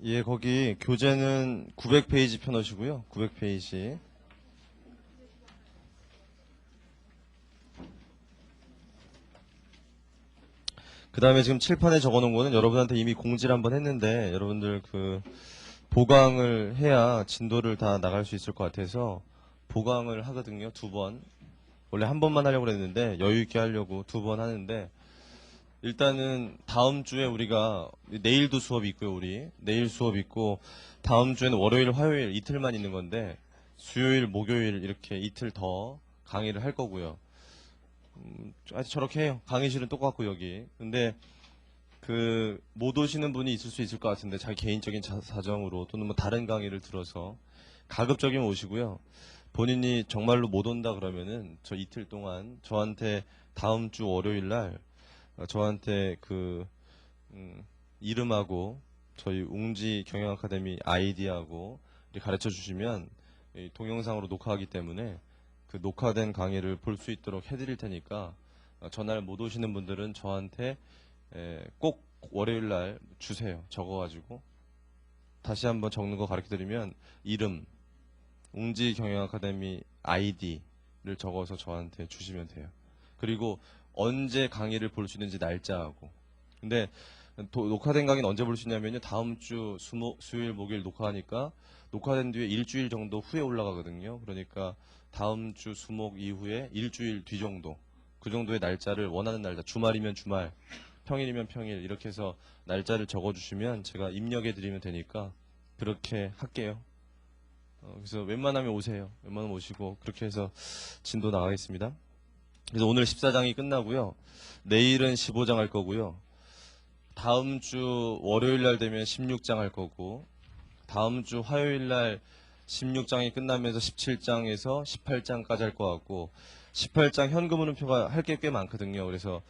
예, 거기 교재는 900페이지 펴놓으시고요. 900페이지. 그 다음에 지금 칠판에 적어놓은 거는 여러분한테 이미 공지를 한번 했는데 여러분들 그 보강을 해야 진도를 다 나갈 수 있을 것 같아서 보강을 하거든요. 2번. 원래 한 번만 하려고 그랬는데 여유 있게 하려고 2번 하는데 일단은 다음 주에 우리가 내일도 수업이 있고요. 우리 내일 수업 있고 다음 주에는 월요일, 화요일 이틀만 있는 건데 수요일, 목요일 이렇게 이틀 더 강의를 할 거고요. 아직 저렇게 해요. 강의실은 똑같고 여기. 근데 그 못 오시는 분이 있을 수 있을 것 같은데 자기 개인적인 사정으로 또는 뭐 다른 강의를 들어서 가급적이면 오시고요. 본인이 정말로 못 온다 그러면은 저 이틀 동안 저한테 다음 주 월요일 날 저한테 그 이름하고 저희 웅지 경영 아카데미 아이디하고 이렇게 가르쳐 주시면 이 동영상으로 녹화하기 때문에 그 녹화된 강의를 볼 수 있도록 해드릴 테니까 전날 못 오시는 분들은 저한테 꼭 월요일 날 주세요. 적어가지고 다시 한번 적는 거 가르쳐 드리면 이름 웅지 경영 아카데미 아이디를 적어서 저한테 주시면 돼요. 그리고 언제 강의를 볼 수 있는지 날짜하고. 근데 녹화된 강의는 언제 볼 수 있냐면요. 다음 주 수요일, 목요일 녹화하니까 녹화된 뒤에 일주일 정도 후에 올라가거든요. 그러니까 다음 주 수목 이후에 일주일 뒤 정도. 그 정도의 날짜를 원하는 날짜. 주말이면 주말, 평일이면 평일 이렇게 해서 날짜를 적어주시면 제가 입력해 드리면 되니까 그렇게 할게요. 그래서 웬만하면 오세요. 웬만하면 오시고 그렇게 해서 진도 나가겠습니다. 그래서 오늘 14장이 끝나고요. 내일은 15장 할 거고요. 다음 주 월요일 날 되면 16장 할 거고 다음 주 화요일 날 16장이 끝나면서 17장에서 18장까지 할 것 같고 18장 현금 흐름표가 할 게 꽤 많거든요. 그래서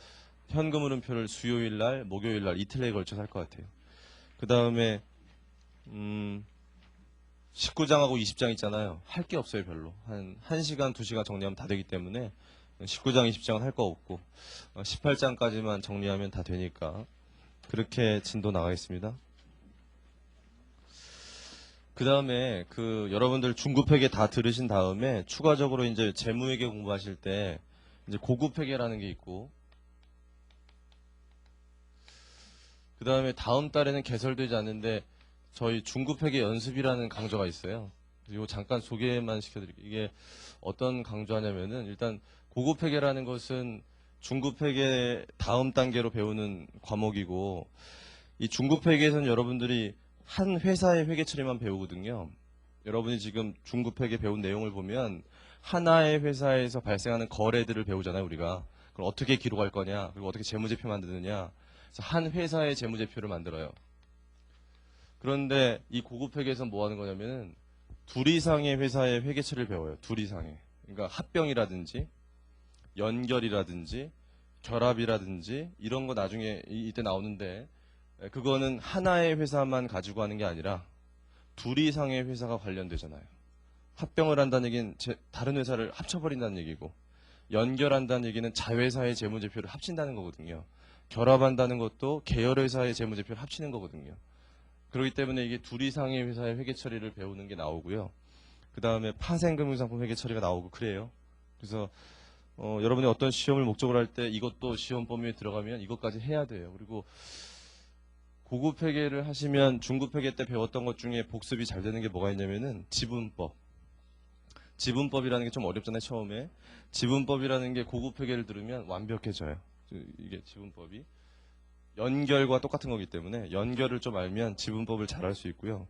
현금 흐름표를 수요일 날, 목요일 날 이틀에 걸쳐서 할 것 같아요. 그 다음에 19장하고 20장 있잖아요. 할 게 없어요, 별로. 한 1시간, 2시간 정리하면 다 되기 때문에 19장, 20장은 할 거 없고 18장까지만 정리하면 다 되니까 그렇게 진도 나가겠습니다. 그 다음에 그 여러분들 중급회계 다 들으신 다음에 추가적으로 이제 재무회계 공부하실 때 이제 고급회계라는 게 있고 그 다음에 다음 달에는 개설되지 않는데 저희 중급회계 연습이라는 강좌가 있어요. 이거 잠깐 소개만 시켜드릴게요. 이게 어떤 강좌냐면은 일단 고급회계라는 것은 중급회계 다음 단계로 배우는 과목이고 이 중급회계에서는 여러분들이 한 회사의 회계 처리만 배우거든요. 여러분이 지금 중급회계 배운 내용을 보면 하나의 회사에서 발생하는 거래들을 배우잖아요, 우리가. 그걸 어떻게 기록할 거냐, 그리고 어떻게 재무제표 만드느냐. 그래서 한 회사의 재무제표를 만들어요. 그런데 이 고급회계에서는 뭐 하는 거냐면은 둘 이상의 회사의 회계 처리를 배워요. 둘 이상의. 그러니까 합병이라든지 연결이라든지 결합이라든지 이런 거 나중에 이때 나오는데 그거는 하나의 회사만 가지고 하는 게 아니라 둘 이상의 회사가 관련되잖아요. 합병을 한다는 얘기는 다른 회사를 합쳐버린다는 얘기고 연결한다는 얘기는 자회사의 재무제표를 합친다는 거거든요. 결합한다는 것도 계열회사의 재무제표를 합치는 거거든요. 그렇기 때문에 이게 둘 이상의 회사의 회계 처리를 배우는 게 나오고요. 그 다음에 파생금융상품 회계 처리가 나오고 그래요. 그래서 여러분이 어떤 시험을 목적으로 할 때 이것도 시험 범위에 들어가면 이것까지 해야 돼요. 그리고 고급 회계를 하시면 중급 회계 때 배웠던 것 중에 복습이 잘 되는 게 뭐가 있냐면은 지분법. 지분법이라는 게 좀 어렵잖아요, 처음에. 지분법이라는 게 고급 회계를 들으면 완벽해져요. 이게 지분법이. 연결과 똑같은 거기 때문에 연결을 좀 알면 지분법을 잘 할 수 있고요.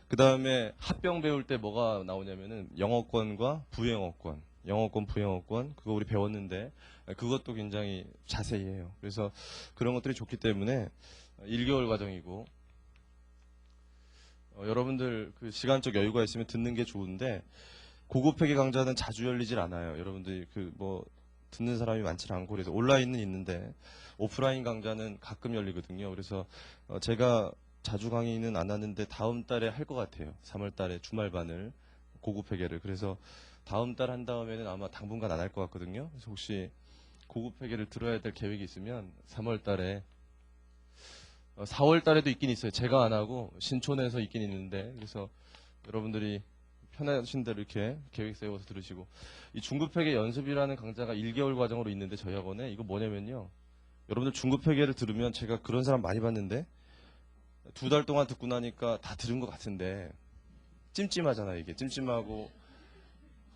그 다음에 합병 배울 때 뭐가 나오냐면은 영어권과 부영어권. 영어권, 부영어권. 그거 우리 배웠는데 그것도 굉장히 자세히 해요. 그래서 그런 것들이 좋기 때문에 1개월 과정이고 여러분들 그 시간적 여유가 있으면 듣는 게 좋은데 고급 회계 강좌는 자주 열리질 않아요. 여러분들이 그 뭐 듣는 사람이 많지 않고 그래서 온라인은 있는데 오프라인 강좌는 가끔 열리거든요. 그래서 제가 자주 강의는 안 하는데 다음 달에 할 것 같아요. 3월 달에 주말반을 고급 회계를. 그래서 다음 달 한 다음에는 아마 당분간 안 할 것 같거든요. 그래서 혹시 고급 회계를 들어야 될 계획이 있으면 3월 달에 4월 달에도 있긴 있어요. 제가 안 하고 신촌에서 있긴 있는데, 그래서 여러분들이 편하신 대로 이렇게 계획 세워서 들으시고, 이 중급회계 연습이라는 강좌가 1개월 과정으로 있는데 저희 학원에 이거 뭐냐면요. 여러분들 중급회계를 들으면 제가 그런 사람 많이 봤는데 2달 동안 듣고 나니까 다 들은 것 같은데 찜찜하잖아요. 이게 찜찜하고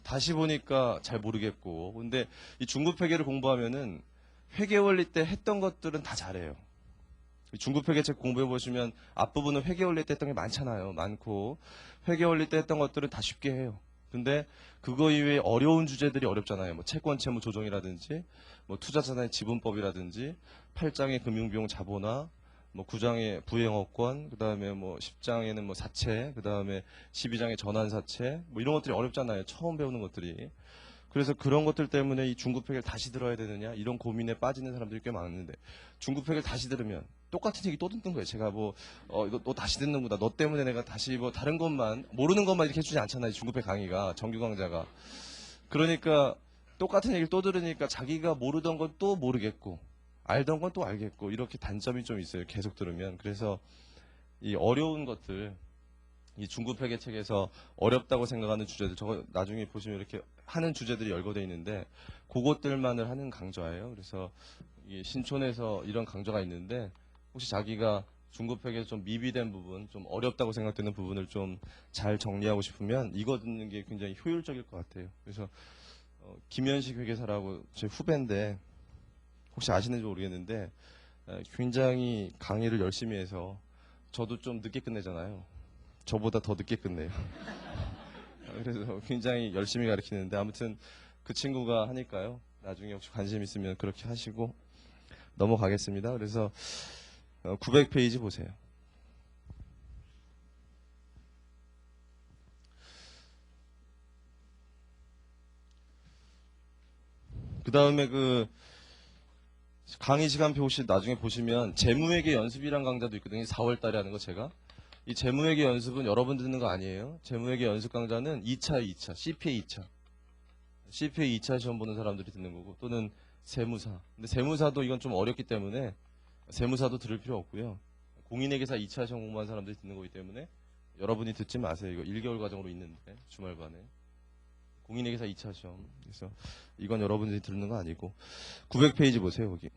다시 보니까 잘 모르겠고. 근데 이 중급회계를 공부하면은 회계 원리 때 했던 것들은 다 잘해요. 중급회계책 공부해 보시면 앞부분은 회계 원리 때 했던 게 많잖아요. 많고 회계 원리 때 했던 것들은 다 쉽게 해요. 근데 그거 이외에 어려운 주제들이 어렵잖아요. 뭐 채권 채무 조정이라든지 뭐 투자자산의 지분법이라든지 8장의 금융비용 자본화, 뭐 9장의 부행업권, 그다음에 뭐 10장에는 뭐 사채, 그다음에 12장의 전환사채, 뭐 이런 것들이 어렵잖아요. 처음 배우는 것들이. 그래서 그런 것들 때문에 이 중급회계를 다시 들어야 되느냐 이런 고민에 빠지는 사람들이 꽤 많은데, 중급회계를 다시 들으면 똑같은 얘기 또 듣는 거예요. 제가 뭐 이거 너 다시 듣는구나, 너 때문에 내가 다시 뭐 다른 것만 모르는 것만 이렇게 해주지 않잖아요. 중급회 강의가, 정규 강좌가. 그러니까 똑같은 얘기를 또 들으니까 자기가 모르던 건 또 모르겠고 알던 건 또 알겠고, 이렇게 단점이 좀 있어요. 계속 들으면. 그래서 이 어려운 것들, 이 중급회계 책에서 어렵다고 생각하는 주제들, 저거 나중에 보시면 이렇게 하는 주제들이 열거되어 있는데 그것들만을 하는 강좌예요. 그래서 이 신촌에서 이런 강좌가 있는데 혹시 자기가 중급회계에서 좀 미비된 부분, 좀 어렵다고 생각되는 부분을 좀 잘 정리하고 싶으면 이거 듣는 게 굉장히 효율적일 것 같아요. 그래서 김현식 회계사라고 제 후배인데 혹시 아시는지 모르겠는데 굉장히 강의를 열심히 해서 저도 좀 늦게 끝내잖아요. 저보다 더 늦게 끝내요. 그래서 굉장히 열심히 가르치는데 아무튼 그 친구가 하니까요. 나중에 혹시 관심 있으면 그렇게 하시고 넘어가겠습니다. 그래서 900페이지 보세요. 그 다음에 그 강의 시간표 혹시 나중에 보시면 재무회계 연습이란 강좌도 있거든요. 4월 달에 하는 거 제가. 이 재무회계 연습은 여러분 듣는 거 아니에요. 재무회계 연습 강좌는 2차, CPA 2차. CPA 2차 시험 보는 사람들이 듣는 거고, 또는 세무사. 근데 세무사도 이건 좀 어렵기 때문에 세무사도 들을 필요 없고요. 공인회계사 2차 시험 공부한 사람들이 듣는 거기 때문에 여러분이 듣지 마세요. 이거 1개월 과정으로 있는데, 주말반에. 공인회계사 2차 시험. 그래서 이건 여러분들이 듣는 거 아니고. 900페이지 보세요, 거기.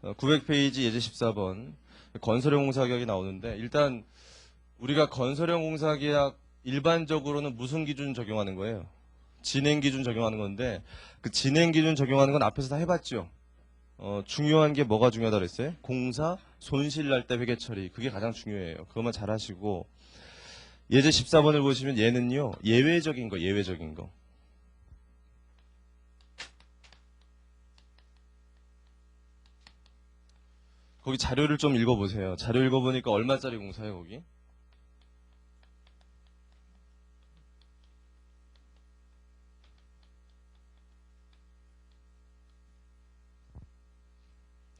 900페이지 예제 14번. 건설형 공사계약이 나오는데, 일단 우리가 건설형 공사계약 일반적으로는 무슨 기준 적용하는 거예요? 진행 기준 적용하는 건데, 그 진행 기준 적용하는 건 앞에서 다 해봤죠? 중요한 게 뭐가 중요하다 그랬어요? 공사 손실 날 때 회계 처리. 그게 가장 중요해요. 그것만 잘 하시고, 예제 14번을 보시면 얘는요, 예외적인 거, 예외적인 거. 거기 자료를 좀 읽어보세요. 자료 읽어보니까 얼마짜리 공사예요, 거기?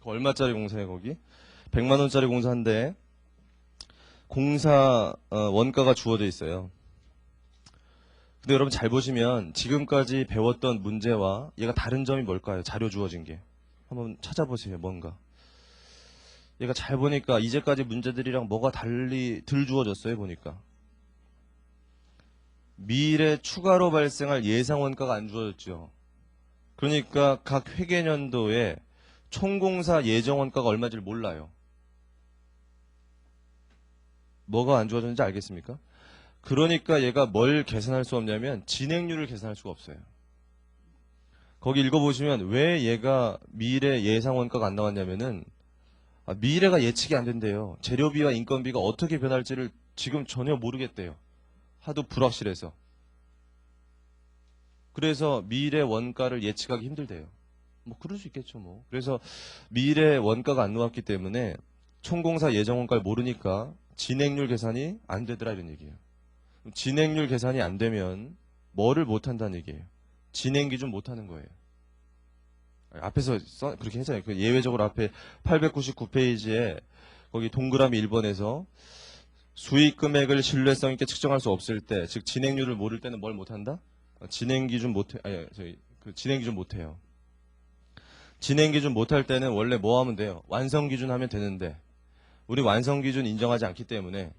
얼마짜리 공사예요, 거기? 100만 원짜리 공사인데 공사 원가가 주어져 있어요. 근데 여러분 잘 보시면 지금까지 배웠던 문제와 얘가 다른 점이 뭘까요? 자료 주어진 게. 한번 찾아보세요, 뭔가. 얘가 잘 보니까 이제까지 문제들이랑 뭐가 달리 덜 주어졌어요, 보니까. 미래 추가로 발생할 예상 원가가 안 주어졌죠. 그러니까 각 회계년도에 총공사 예정 원가가 얼마인지 몰라요. 뭐가 안 주어졌는지 알겠습니까? 그러니까 얘가 뭘 계산할 수 없냐면 진행률을 계산할 수가 없어요. 거기 읽어보시면 왜 얘가 미래 예상 원가가 안 나왔냐면은 미래가 예측이 안 된대요. 재료비와 인건비가 어떻게 변할지를 지금 전혀 모르겠대요. 하도 불확실해서. 그래서 미래 원가를 예측하기 힘들대요. 뭐 그럴 수 있겠죠 뭐. 그래서 미래 원가가 안 나왔기 때문에 총공사 예정 원가를 모르니까 진행률 계산이 안 되더라 이런 얘기예요. 진행률 계산이 안 되면 뭐를 못 한다는 얘기예요. 진행 기준 못 하는 거예요. 앞에서 그렇게 했잖아요. 그 예외적으로 앞에 899페이지에 거기 동그라미 1번에서 수익 금액을 신뢰성 있게 측정할 수 없을 때, 즉 진행률을 모를 때는 뭘 못 한다? 진행 기준 못 해, 아니, 저희 그 진행 기준 못 해요. 진행 기준 못할 때는 원래 뭐 하면 돼요? 완성 기준 하면 되는데 우리 완성 기준 인정하지 않기 때문에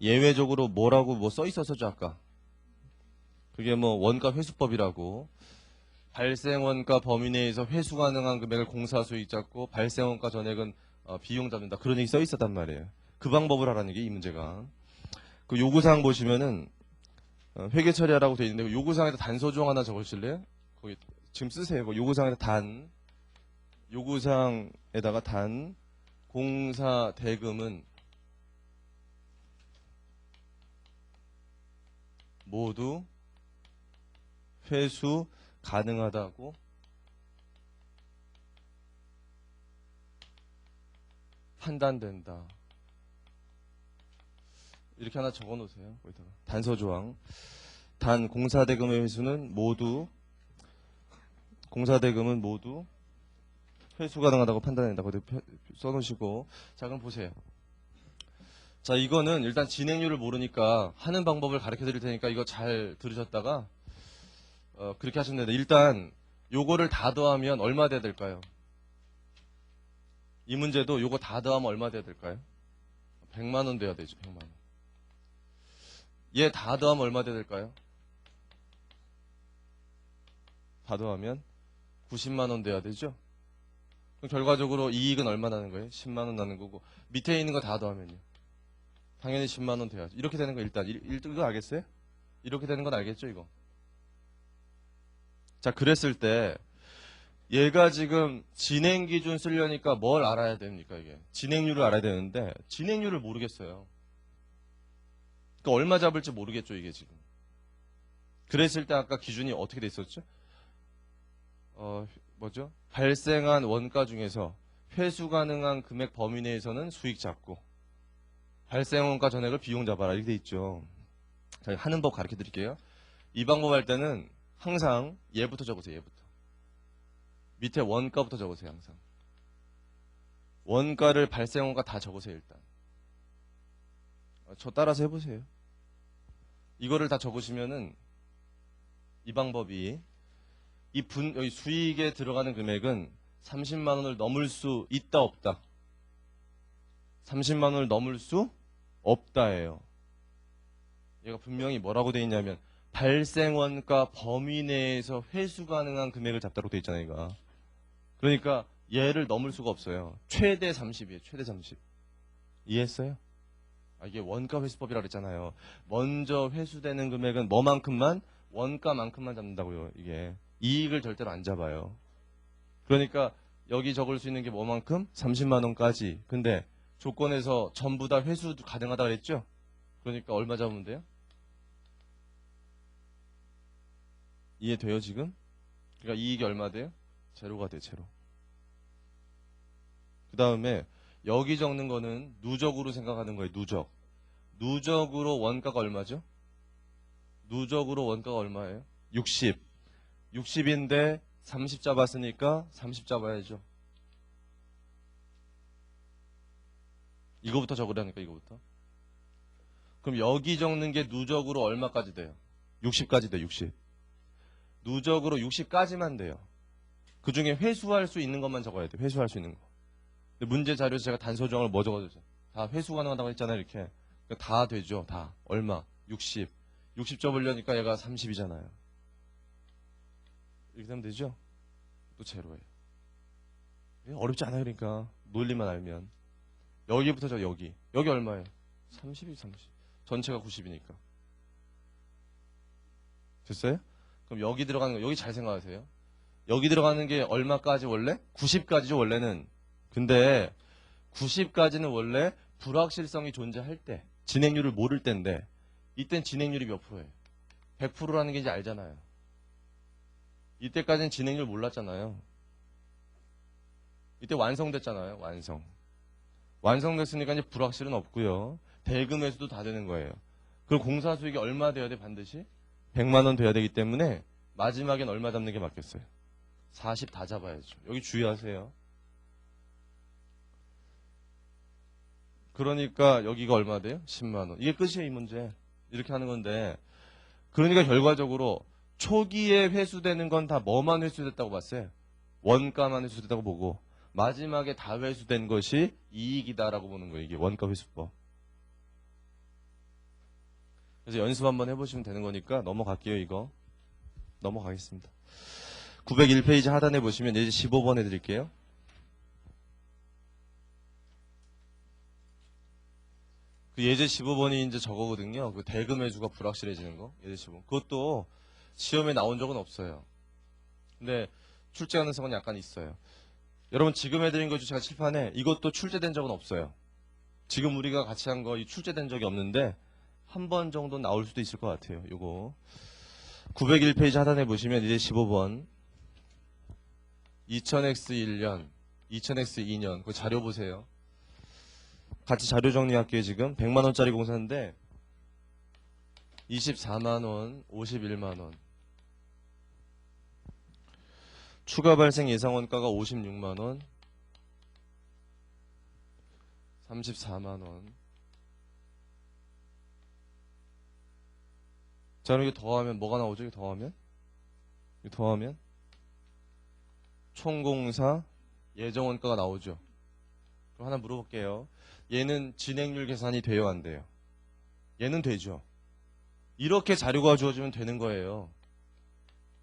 예외적으로 뭐라고 뭐 써 있었었죠 아까. 그게 뭐 원가 회수법이라고 발생 원가 범위 내에서 회수 가능한 금액을 공사 수익 잡고 발생 원가 전액은 비용 잡는다. 그런 얘기 써 있었단 말이에요. 그 방법을 하라는 게 이 문제가. 그 요구사항 보시면은 회계 처리하라고 돼 있는데 요구사항에다 단서 조항 하나 적으실래요? 거기 지금 쓰세요. 요구사항에다 단 요구사항에다가 단 공사 대금은 모두 회수 가능하다고 판단된다. 이렇게 하나 적어 놓으세요. 거기다가 단서 조항. 단 공사대금의 회수는 모두 회수 가능하다고 판단된다. 거기 써 놓으시고. 자, 그럼 보세요. 자, 이거는 일단 진행률을 모르니까 하는 방법을 가르쳐 드릴 테니까 이거 잘 들으셨다가 그렇게 하시면 됩니다. 일단 요거를 다 더하면 얼마 돼야 될까요? 이 문제도 요거 다 더하면 얼마 돼야 될까요? 100만 원 돼야 되죠. 100만 원. 얘 다 더하면 얼마 돼야 될까요? 다 더하면 90만 원 돼야 되죠. 그럼 결과적으로 이익은 얼마 나는 거예요? 10만 원 나는 거고 밑에 있는 거 다 더하면요. 당연히 10만 원 돼야죠. 이렇게 되는 거 일단 이거 알겠어요? 이렇게 되는 건 알겠죠, 이거? 자, 그랬을 때 얘가 지금 진행 기준 쓰려니까 뭘 알아야 됩니까, 이게? 진행률을 알아야 되는데 진행률을 모르겠어요. 그러니까 얼마 잡을지 모르겠죠, 이게 지금. 그랬을 때 아까 기준이 어떻게 돼 있었죠? 뭐죠? 발생한 원가 중에서 회수 가능한 금액 범위 내에서는 수익 잡고 발생 원가 전액을 비용 잡아라 이렇게 돼 있죠. 자, 하는 법 가르쳐 드릴게요. 이 방법 할 때는 항상 얘부터 적으세요. 얘부터. 밑에 원가부터 적으세요. 항상. 원가를 발생 원가 다 적으세요. 일단. 저 따라서 해보세요. 이거를 다 적으시면은 이 방법이 여기 수익에 들어가는 금액은 30만 원을 넘을 수 있다 없다. 30만 원을 넘을 수 없다예요. 얘가 분명히 뭐라고 돼 있냐면 발생 원가 범위 내에서 회수 가능한 금액을 잡다고 돼 있잖아요. 얘가. 그러니까 얘를 넘을 수가 없어요. 최대 30이에요. 최대 30. 이해했어요? 이게 원가 회수법이라 그랬잖아요. 먼저 회수되는 금액은 뭐만큼만? 원가만큼만 잡는다고요. 이게. 이익을 절대로 안 잡아요. 그러니까 여기 적을 수 있는 게 뭐만큼? 30만 원까지. 근데 조건에서 전부 다 회수 가능하다 그랬죠? 그러니까 얼마 잡으면 돼요? 이해돼요 지금? 그러니까 이익이 얼마 돼요? 제로가 돼요. 제로. 그 다음에 여기 적는 거는 누적으로 생각하는 거예요. 누적. 누적으로 원가가 얼마죠? 누적으로 원가가 얼마예요? 60. 60인데 30 잡았으니까 30 잡아야죠. 이거부터 적으라니까 이거부터. 그럼 여기 적는 게 누적으로 얼마까지 돼요? 60까지 돼요. 60. 누적으로 60까지만 돼요. 그 중에 회수할 수 있는 것만 적어야 돼요. 회수할 수 있는 거. 근데 문제 자료에서 제가 단서 조항을 뭐 적어줬죠? 다 회수 가능하다고 했잖아요. 이렇게. 그러니까 다 되죠. 다. 얼마? 60. 60 접으려니까 얘가 30이잖아요. 이렇게 되면 되죠? 또 제로예요. 어렵지 않아요. 그러니까. 논리만 알면. 여기부터 저 여기. 여기 얼마예요? 30이 30. 전체가 90이니까. 됐어요? 그럼 여기 들어가는 거, 여기 잘 생각하세요. 여기 들어가는 게 얼마까지 원래? 90까지죠, 원래는. 근데 90까지는 원래 불확실성이 존재할 때, 진행률을 모를 때인데, 이땐 진행률이 몇 프로예요? 100%라는 게 이제 알잖아요. 이때까지는 진행률 몰랐잖아요. 이때 완성됐잖아요, 완성. 완성됐으니까 이제 불확실은 없고요. 대금에서도 다 되는 거예요. 그럼 공사 수익이 얼마 돼야 돼, 반드시? 100만 원 돼야 되기 때문에 마지막엔 얼마 잡는 게 맞겠어요? 40 다 잡아야죠. 여기 주의하세요. 그러니까 여기가 얼마 돼요? 10만 원. 이게 끝이에요, 이 문제. 이렇게 하는 건데. 그러니까 결과적으로 초기에 회수되는 건 다 뭐만 회수됐다고 봤어요? 원가만 회수됐다고 보고 마지막에 다 회수된 것이 이익이다라고 보는 거예요. 이게 원가 회수법. 그래서 연습 한번 해보시면 되는 거니까 넘어갈게요. 이거 넘어가겠습니다. 901페이지 하단에 보시면 예제 15번 해드릴게요. 그 예제 15번이 이제 저거거든요. 그 대금 회수가 불확실해지는 거. 예제 15번. 그것도 시험에 나온 적은 없어요. 근데 출제 가능성은 약간 있어요. 여러분 지금 해드린 거 주체가 칠판에 이것도 출제된 적은 없어요. 지금 우리가 같이 한 거 출제된 적이 없는데 한 번 정도 나올 수도 있을 것 같아요. 요거 901페이지 하단에 보시면 이제 15번 2000X 1년 2000X 2년 그 자료 보세요. 같이 자료 정리할게요. 지금 100만원짜리 공사인데 24만원 51만원 추가 발생 예상 원가가 56만원 34만원. 자, 그럼 이거 더하면 뭐가 나오죠? 이거 더하면 총공사 예정 원가가 나오죠. 그럼 하나 물어볼게요. 얘는 진행률 계산이 돼요, 안 돼요? 얘는 되죠. 이렇게 자료가 주어지면 되는 거예요.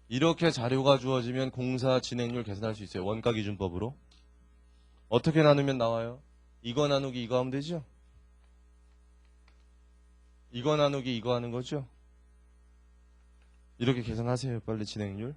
이렇게 자료가 주어지면 공사 진행률 계산할 수 있어요. 원가 기준법으로. 어떻게 나누면 나와요? 이거 나누기 이거 하면 되죠? 이거 나누기 이거 하는 거죠? 이렇게 계산하세요. 빨리 진행률.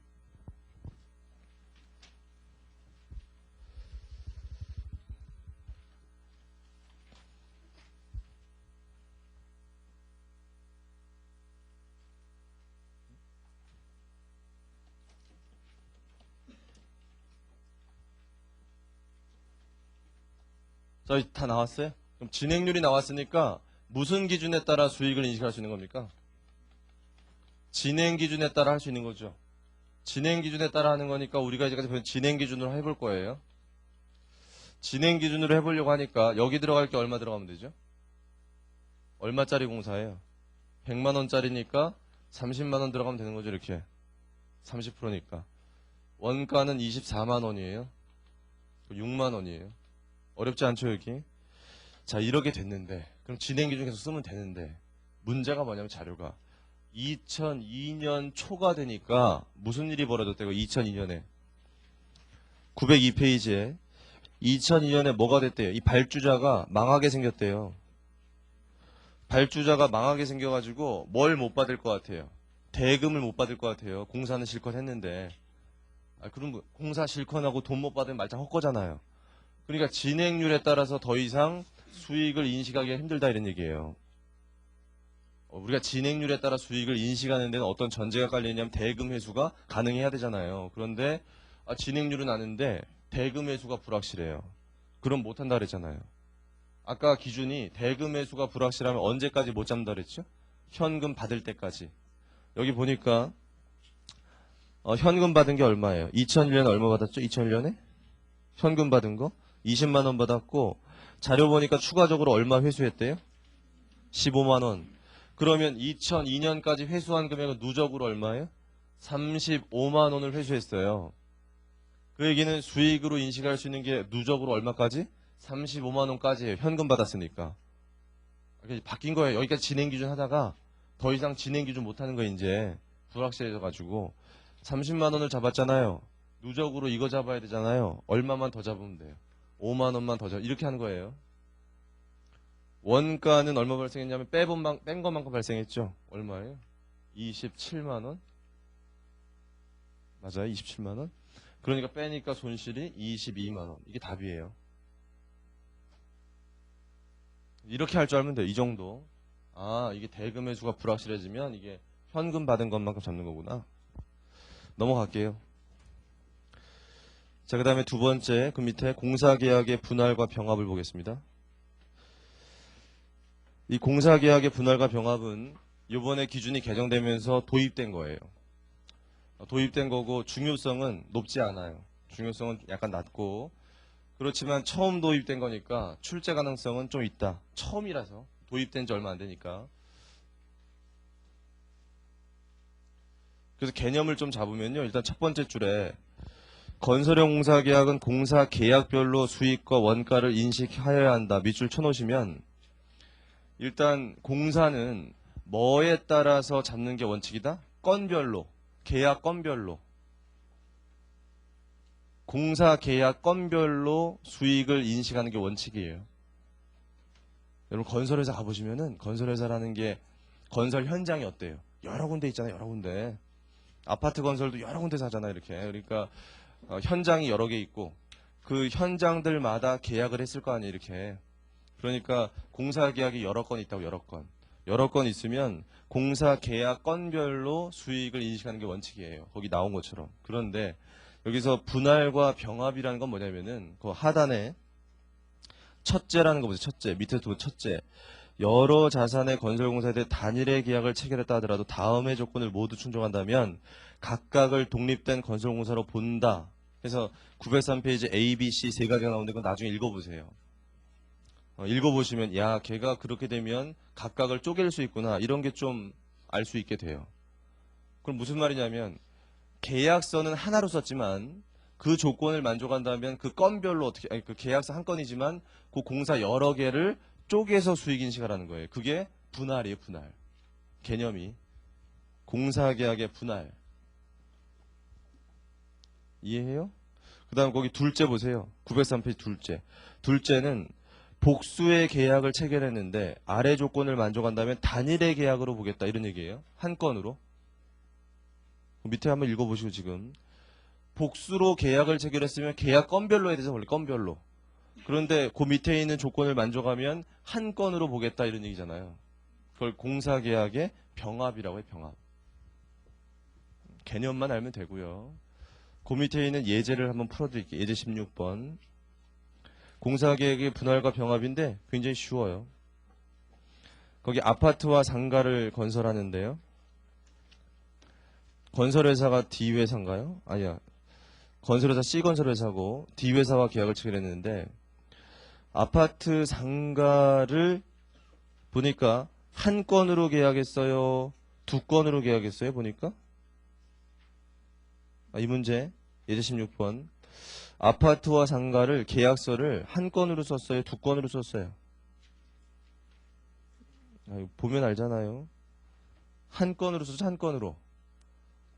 자, 다 나왔어요? 그럼 진행률이 나왔으니까 무슨 기준에 따라 수익을 인식할 수 있는 겁니까? 진행 기준에 따라 할 수 있는 거죠. 진행 기준에 따라 하는 거니까 우리가 이제까지 본 진행 기준으로 해볼 거예요. 진행 기준으로 해보려고 하니까 여기 들어갈 게 얼마 들어가면 되죠? 얼마짜리 공사예요? 100만원짜리니까 30만원 들어가면 되는 거죠. 이렇게 30%니까 원가는 24만원이에요 6만원이에요 어렵지 않죠 여기? 자 이렇게 됐는데 그럼 진행 기준 계속 쓰면 되는데 문제가 뭐냐면 자료가 2002년 초가 되니까 무슨 일이 벌어졌대요? 2002년에 902페이지에 2002년에 뭐가 됐대요? 이 발주자가 망하게 생겼대요. 발주자가 망하게 생겨가지고 뭘 못 받을 것 같아요? 대금을 못 받을 것 같아요. 공사는 실컷 했는데. 그럼 공사 실컷 하고 돈 못 받으면 말짱 헛거잖아요. 그러니까 진행률에 따라서 더 이상 수익을 인식하기가 힘들다 이런 얘기예요. 우리가 진행률에 따라 수익을 인식하는 데는 어떤 전제가 깔려있냐면 대금 회수가 가능해야 되잖아요. 그런데 진행률은 아는데 대금 회수가 불확실해요. 그럼 못한다 그랬잖아요. 아까 기준이 대금 회수가 불확실하면 언제까지 못 잡는다 그랬죠? 현금 받을 때까지. 여기 보니까 현금 받은 게 얼마예요? 2001년에 얼마 받았죠? 2001년에? 현금 받은 거? 20만원 받았고 자료 보니까 추가적으로 얼마 회수했대요? 15만원. 그러면 2002년까지 회수한 금액은 누적으로 얼마예요? 35만원을 회수했어요. 그 얘기는 수익으로 인식할 수 있는 게 누적으로 얼마까지? 35만원까지예요. 현금 받았으니까. 바뀐 거예요. 여기까지 진행기준 하다가 더 이상 진행기준 못하는 거 이제 불확실해져가지고 30만원을 잡았잖아요. 누적으로 이거 잡아야 되잖아요. 얼마만 더 잡으면 돼요. 5만원만 더 잡 이렇게 하는 거예요. 원가는 얼마 발생했냐면 뺀 것만큼 발생했죠. 얼마예요? 27만원? 맞아요. 27만원? 그러니까 빼니까 손실이 22만원. 이게 답이에요. 이렇게 할 줄 알면 돼요. 이 정도. 이게 대금 회수가 불확실해지면 이게 현금 받은 것만큼 잡는 거구나. 넘어갈게요. 자, 그 다음에 두 번째, 그 밑에 공사계약의 분할과 병합을 보겠습니다. 이 공사계약의 분할과 병합은 이번에 기준이 개정되면서 도입된 거예요. 도입된 거고 중요성은 높지 않아요. 중요성은 약간 낮고 그렇지만 처음 도입된 거니까 출제 가능성은 좀 있다. 처음이라서 도입된 지 얼마 안 되니까. 그래서 개념을 좀 잡으면요. 일단 첫 번째 줄에 건설형 공사 계약은 공사 계약별로 수익과 원가를 인식하여야 한다. 밑줄 쳐놓으시면 일단 공사는 뭐에 따라서 잡는 게 원칙이다? 건별로, 계약 건별로. 공사 계약 건별로 수익을 인식하는 게 원칙이에요. 여러분 건설회사 가보시면은 건설회사라는 게 건설 현장이 어때요? 여러 군데 있잖아요. 여러 군데. 아파트 건설도 여러 군데서 하잖아요. 이렇게. 그러니까 현장이 여러 개 있고 그 현장들마다 계약을 했을 거 아니에요. 이렇게. 그러니까 공사 계약이 여러 건 있다고 여러 건. 여러 건 있으면 공사 계약 건별로 수익을 인식하는 게 원칙이에요. 거기 나온 것처럼. 그런데 여기서 분할과 병합이라는 건 뭐냐면은 그 하단에 첫째라는 거 보세요. 첫째. 밑에 두 첫째. 여러 자산의 건설공사에 대해 단일의 계약을 체결했다 하더라도 다음의 조건을 모두 충족한다면 각각을 독립된 건설공사로 본다. 그래서 903페이지 A, B, C 세 가지가 나오는데 그건 나중에 읽어보세요. 읽어보시면 야 걔가 그렇게 되면 각각을 쪼갤 수 있구나. 이런 게 좀 알 수 있게 돼요. 그럼 무슨 말이냐면 계약서는 하나로 썼지만 그 조건을 만족한다면 그 건별로 어떻게 아니 그 계약서 한 건이지만 그 공사 여러 개를 쪼개서 수익 인식하라는 거예요. 그게 분할이에요. 분할. 개념이. 공사계약의 분할. 이해해요? 그 다음 거기 둘째 보세요. 903페이지 둘째. 둘째는 복수의 계약을 체결했는데 아래 조건을 만족한다면 단일의 계약으로 보겠다. 이런 얘기예요. 한 건으로. 밑에 한번 읽어보시고 지금. 복수로 계약을 체결했으면 계약 건별로 해야 되죠. 원래 건별로. 그런데 그 밑에 있는 조건을 만족하면 한 건으로 보겠다. 이런 얘기잖아요. 그걸 공사계약의 병합이라고 해요. 병합. 개념만 알면 되고요. 그 밑에 있는 예제를 한번 풀어드릴게요. 예제 16번. 공사계획의 분할과 병합인데 굉장히 쉬워요. 거기 아파트와 상가를 건설하는데요. 건설회사가 D회사인가요? 아니야. 건설회사 C건설회사고 D회사와 계약을 체결했는데 아파트 상가를 보니까 한 건으로 계약했어요? 두 건으로 계약했어요? 보니까? 이 문제 예제 16번. 아파트와 상가를 계약서를 한 건으로 썼어요? 두 건으로 썼어요? 보면 알잖아요. 한 건으로 썼죠? 한 건으로.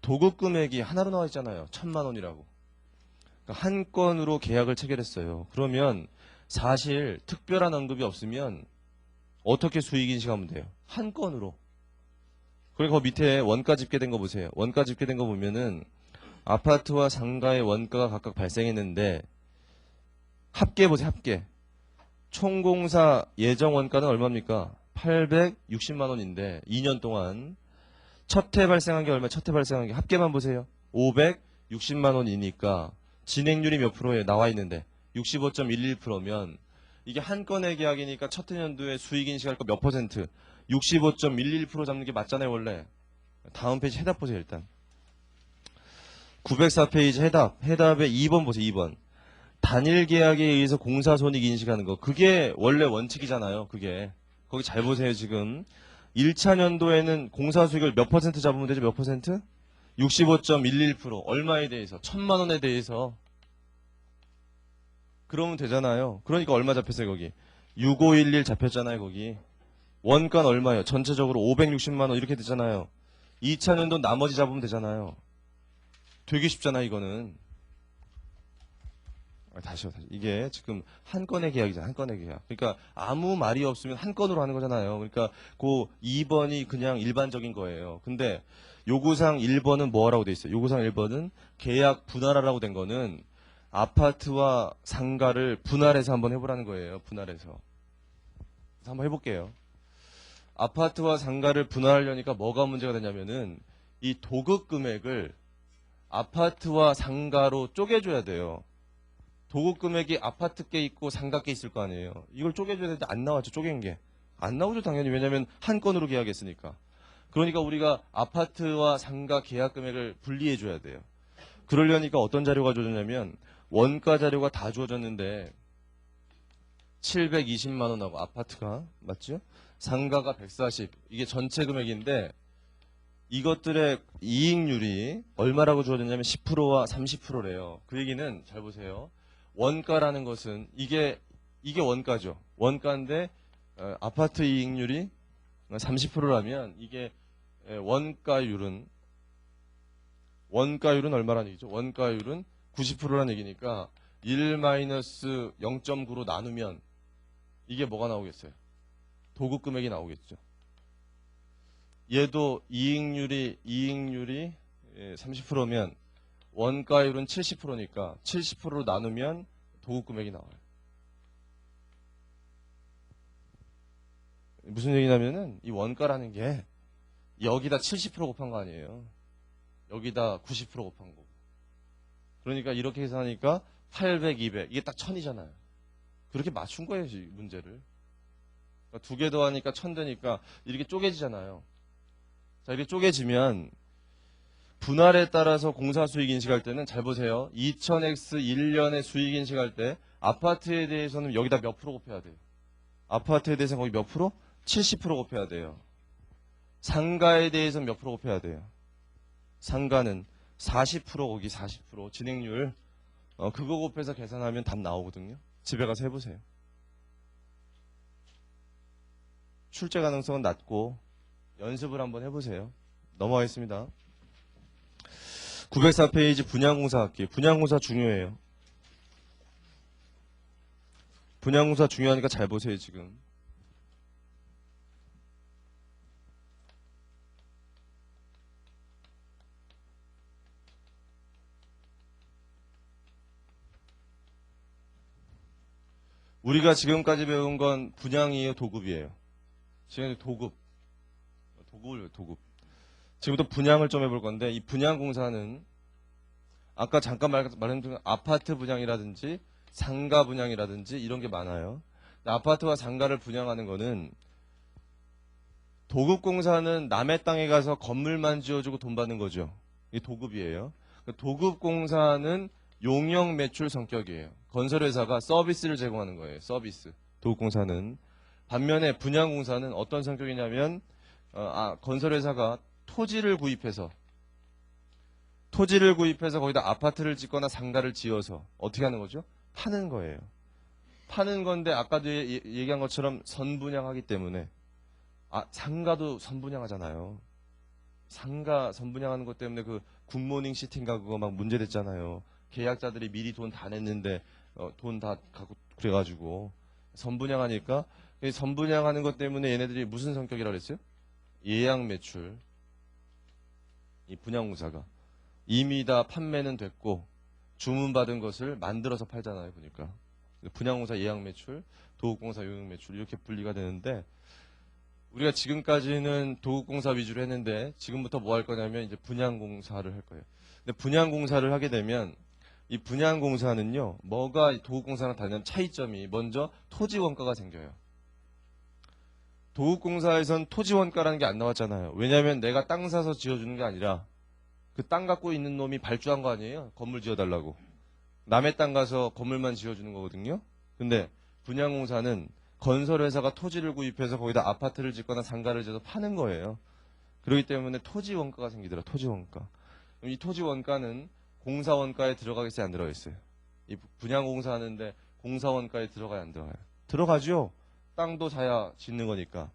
도급 금액이 하나로 나와 있잖아요. 1,000만 원이라고. 그러니까 한 건으로 계약을 체결했어요. 그러면 사실 특별한 언급이 없으면 어떻게 수익 인식하면 돼요? 한 건으로. 그리고 그 밑에 원가 집계된 거 보세요. 원가 집계된 거 보면은 아파트와 상가의 원가가 각각 발생했는데 합계 보세요. 합계. 총공사 예정 원가는 얼마입니까? 860만 원인데 2년 동안 첫 해 발생한 게 얼마? 첫 해 발생한 게 합계만 보세요. 560만 원이니까 진행률이 몇 프로에 나와 있는데 65.11%면 이게 한 건의 계약이니까 첫 해년도에 수익 인식할 거 몇 퍼센트? 65.11% 잡는 게 맞잖아요 원래. 다음 페이지 해답 보세요 일단. 904페이지 해답. 해답에 2번 보세요. 2번. 단일 계약에 의해서 공사 손익 인식하는 거. 그게 원래 원칙이잖아요. 그게. 거기 잘 보세요 지금. 1차 년도에는 공사 수익을 몇 퍼센트 잡으면 되죠? 몇 퍼센트? 65.11%. 얼마에 대해서? 1,000만 원에 대해서. 그러면 되잖아요. 그러니까 얼마 잡혔어요 거기? 6511 잡혔잖아요 거기. 원가는 얼마예요? 전체적으로 560만 원 이렇게 되잖아요. 2차 년도 나머지 잡으면 되잖아요. 되게 쉽잖아 이거는. 다시요. 이게 지금 한 건의 계약이잖아. 한 건의 계약. 그러니까 아무 말이 없으면 한 건으로 하는 거잖아요. 그러니까 그 2번이 그냥 일반적인 거예요. 근데 요구상 1번은 뭐라고 돼 있어요? 요구상 1번은 계약 분할하라고 된 거는 아파트와 상가를 분할해서 한번 해보라는 거예요. 분할해서. 한번 해볼게요. 아파트와 상가를 분할하려니까 뭐가 문제가 되냐면은 이 도급 금액을 아파트와 상가로 쪼개줘야 돼요. 도급 금액이 아파트 게 있고 상가 게 있을 거 아니에요. 이걸 쪼개줘야 되는데 안 나왔죠. 쪼갠 게. 안 나오죠 당연히. 왜냐하면 한 건으로 계약했으니까. 그러니까 우리가 아파트와 상가 계약 금액을 분리해 줘야 돼요. 그러려니까 어떤 자료가 주어졌냐면 원가 자료가 다 주어졌는데 720만 원하고 아파트가 맞죠? 상가가 140. 이게 전체 금액인데 이것들의 이익률이 얼마라고 주어졌냐면 10%와 30%래요. 그 얘기는 잘 보세요. 원가라는 것은 이게 원가죠. 원가인데 아파트 이익률이 30%라면 이게 원가율은 얼마라는 얘기죠? 원가율은 90%라는 얘기니까 1-0.9로 나누면 이게 뭐가 나오겠어요? 도급 금액이 나오겠죠. 얘도 이익률이 30%면 원가율은 70%니까 70%로 나누면 도급 금액이 나와요. 무슨 얘기냐면은 이 원가라는 게 여기다 70% 곱한 거 아니에요. 여기다 90% 곱한 거고. 그러니까 이렇게 계산하니까 800, 200 이게 딱 1000이잖아요. 그렇게 맞춘 거예요, 문제를. 그러니까 두 개 더하니까 1000 되니까 이렇게 쪼개지잖아요. 자, 이렇게 쪼개지면 분할에 따라서 공사 수익 인식할 때는 잘 보세요. 2000X 1년에 수익 인식할 때 아파트에 대해서는 여기다 몇 프로 곱해야 돼요? 아파트에 대해서는 거기 몇 프로? 70% 곱해야 돼요. 상가에 대해서는 몇 프로 곱해야 돼요? 상가는 40% 거기 40% 진행률 그거 곱해서 계산하면 답 나오거든요. 집에 가서 해보세요. 출제 가능성은 낮고 연습을 한번 해보세요. 넘어가겠습니다. 904페이지 분양공사 할게요. 분양공사 중요해요. 분양공사 중요하니까 잘 보세요, 지금. 우리가 지금까지 배운 건 분양이에요, 도급이에요? 지금 도급. 지금부터 분양을 좀 해볼 건데, 이 분양공사는 아까 잠깐 말했던 아파트 분양이라든지 상가 분양이라든지 이런 게 많아요. 아파트와 상가를 분양하는 거는 도급공사는 남의 땅에 가서 건물만 지어주고 돈 받는 거죠. 이게 도급이에요. 도급공사는 용역 매출 성격이에요. 건설회사가 서비스를 제공하는 거예요. 서비스. 도급공사는. 반면에 분양공사는 어떤 성격이냐면 건설회사가 토지를 구입해서 거기다 아파트를 짓거나 상가를 지어서 어떻게 하는 거죠? 파는 거예요. 파는 건데 아까도 얘기한 것처럼 선분양하기 때문에 상가도 선분양하잖아요. 상가 선분양하는 것 때문에 그 굿모닝 시티인가 그거 막 문제됐잖아요. 계약자들이 미리 돈 다 냈는데 돈 다 갖고 그래가지고 선분양하니까 선분양하는 것 때문에 얘네들이 무슨 성격이라고 그랬어요? 예약 매출. 이 분양공사가 이미 다 판매는 됐고 주문받은 것을 만들어서 팔잖아요. 보니까 분양공사 예약 매출, 도급공사 용역 매출 이렇게 분리가 되는데 우리가 지금까지는 도급공사 위주로 했는데 지금부터 뭐 할 거냐면 이제 분양공사를 할 거예요. 근데 분양공사를 하게 되면 이 분양공사는요, 뭐가 도급공사랑 다른 차이점이 먼저 토지 원가가 생겨요. 도급공사에선 토지 원가라는 게 안 나왔잖아요. 왜냐하면 내가 땅 사서 지어주는 게 아니라 그 땅 갖고 있는 놈이 발주한 거 아니에요? 건물 지어달라고. 남의 땅 가서 건물만 지어주는 거거든요. 근데 분양공사는 건설회사가 토지를 구입해서 거기다 아파트를 짓거나 상가를 지어서 파는 거예요. 그렇기 때문에 토지 원가가 생기더라. 토지 원가. 이 토지 원가는 공사 원가에 들어가겠어요? 안 들어가겠어요? 이 분양공사 하는데 공사 원가에 들어가야 안 들어가요? 들어가죠. 땅도 사야 짓는 거니까.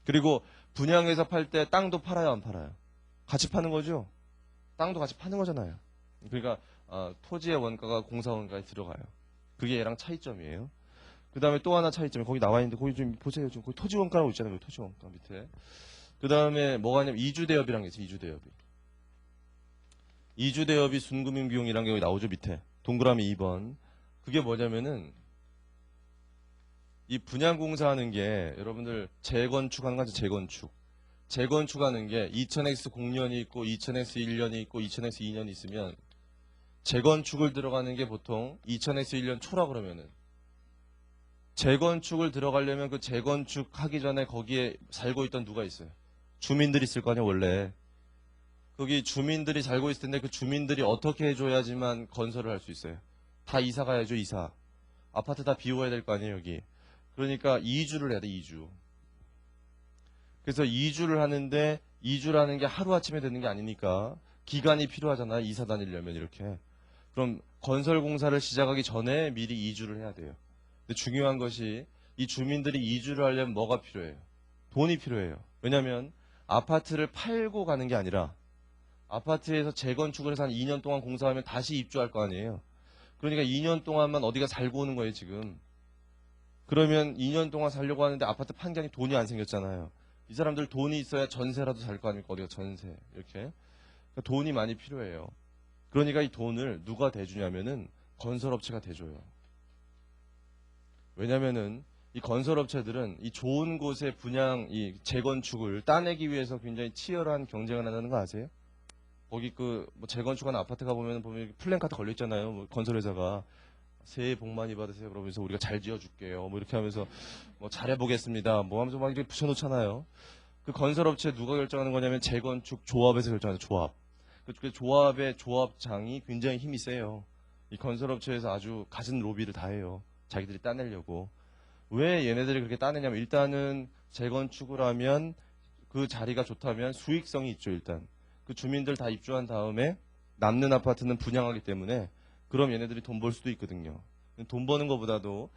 그리고 분양해서 팔 때 땅도 팔아요? 안 팔아요? 같이 파는 거죠. 땅도 같이 파는 거잖아요. 그러니까 토지의 원가가 공사 원가에 들어가요. 그게 얘랑 차이점이에요. 그 다음에 또 하나 차이점이 거기 나와 있는데 거기 좀 보세요. 좀 거기 토지 원가라고 있잖아요. 토지 원가 밑에. 그 다음에 뭐가 있냐면 이주대여비라는 게 있어요. 이주대여비. 이주대여비 순금융 비용이라는 게 여기 나오죠. 밑에. 동그라미 2번. 그게 뭐냐면은 이 분양공사 하는 게 여러분들 재건축하는 거죠. 재건축. 재건축하는 게 2000X 0년이 있고 2000X 1년이 있고 2000X 2년이 있으면 재건축을 들어가는 게 보통 2000X 1년 초라 그러면은 재건축을 들어가려면 그 재건축 하기 전에 거기에 살고 있던 누가 있어요? 주민들이 있을 거 아니에요, 원래. 거기 주민들이 살고 있을 텐데 그 주민들이 어떻게 해줘야지만 건설을 할 수 있어요? 다 이사 가야죠, 이사. 아파트 다 비워야 될 거 아니에요, 여기. 그러니까 이주를 해야 돼, 이주. 그래서 이주를 하는데 이주라는 게 하루아침에 되는 게 아니니까 기간이 필요하잖아요. 이사 다니려면 이렇게. 그럼 건설공사를 시작하기 전에 미리 이주를 해야 돼요. 근데 중요한 것이 이 주민들이 이주를 하려면 뭐가 필요해요? 돈이 필요해요. 왜냐하면 아파트를 팔고 가는 게 아니라 아파트에서 재건축을 해서 한 2년 동안 공사하면 다시 입주할 거 아니에요. 그러니까 2년 동안만 어디가 살고 오는 거예요, 지금. 그러면 2년 동안 살려고 하는데 아파트 판 게 아니라 돈이 안 생겼잖아요. 이 사람들 돈이 있어야 전세라도 살 거 아닙니까? 어디가 전세. 이렇게. 그러니까 돈이 많이 필요해요. 그러니까 이 돈을 누가 대주냐면은 건설업체가 대줘요. 왜냐면은 이 건설업체들은 이 좋은 곳의 분양, 이 재건축을 따내기 위해서 굉장히 치열한 경쟁을 한다는 거 아세요? 거기 뭐 재건축하는 아파트 가보면 플랜카드 걸려있잖아요. 뭐 건설회사가. 새해 복 많이 받으세요. 그러면서 우리가 잘 지어줄게요. 뭐 이렇게 하면서 뭐 잘해보겠습니다. 뭐 하면서 막 이렇게 붙여놓잖아요. 그 건설업체 누가 결정하는 거냐면 재건축 조합에서 결정하는 조합. 그 조합의 조합장이 굉장히 힘이 세요. 이 건설업체에서 아주 갖은 로비를 다 해요. 자기들이 따내려고. 왜 얘네들이 그렇게 따내냐면 일단은 재건축을 하면 그 자리가 좋다면 수익성이 있죠. 일단. 그 주민들 다 입주한 다음에 남는 아파트는 분양하기 때문에 그럼 얘네들이 돈 벌 수도 있거든요. 돈 버는 것보다도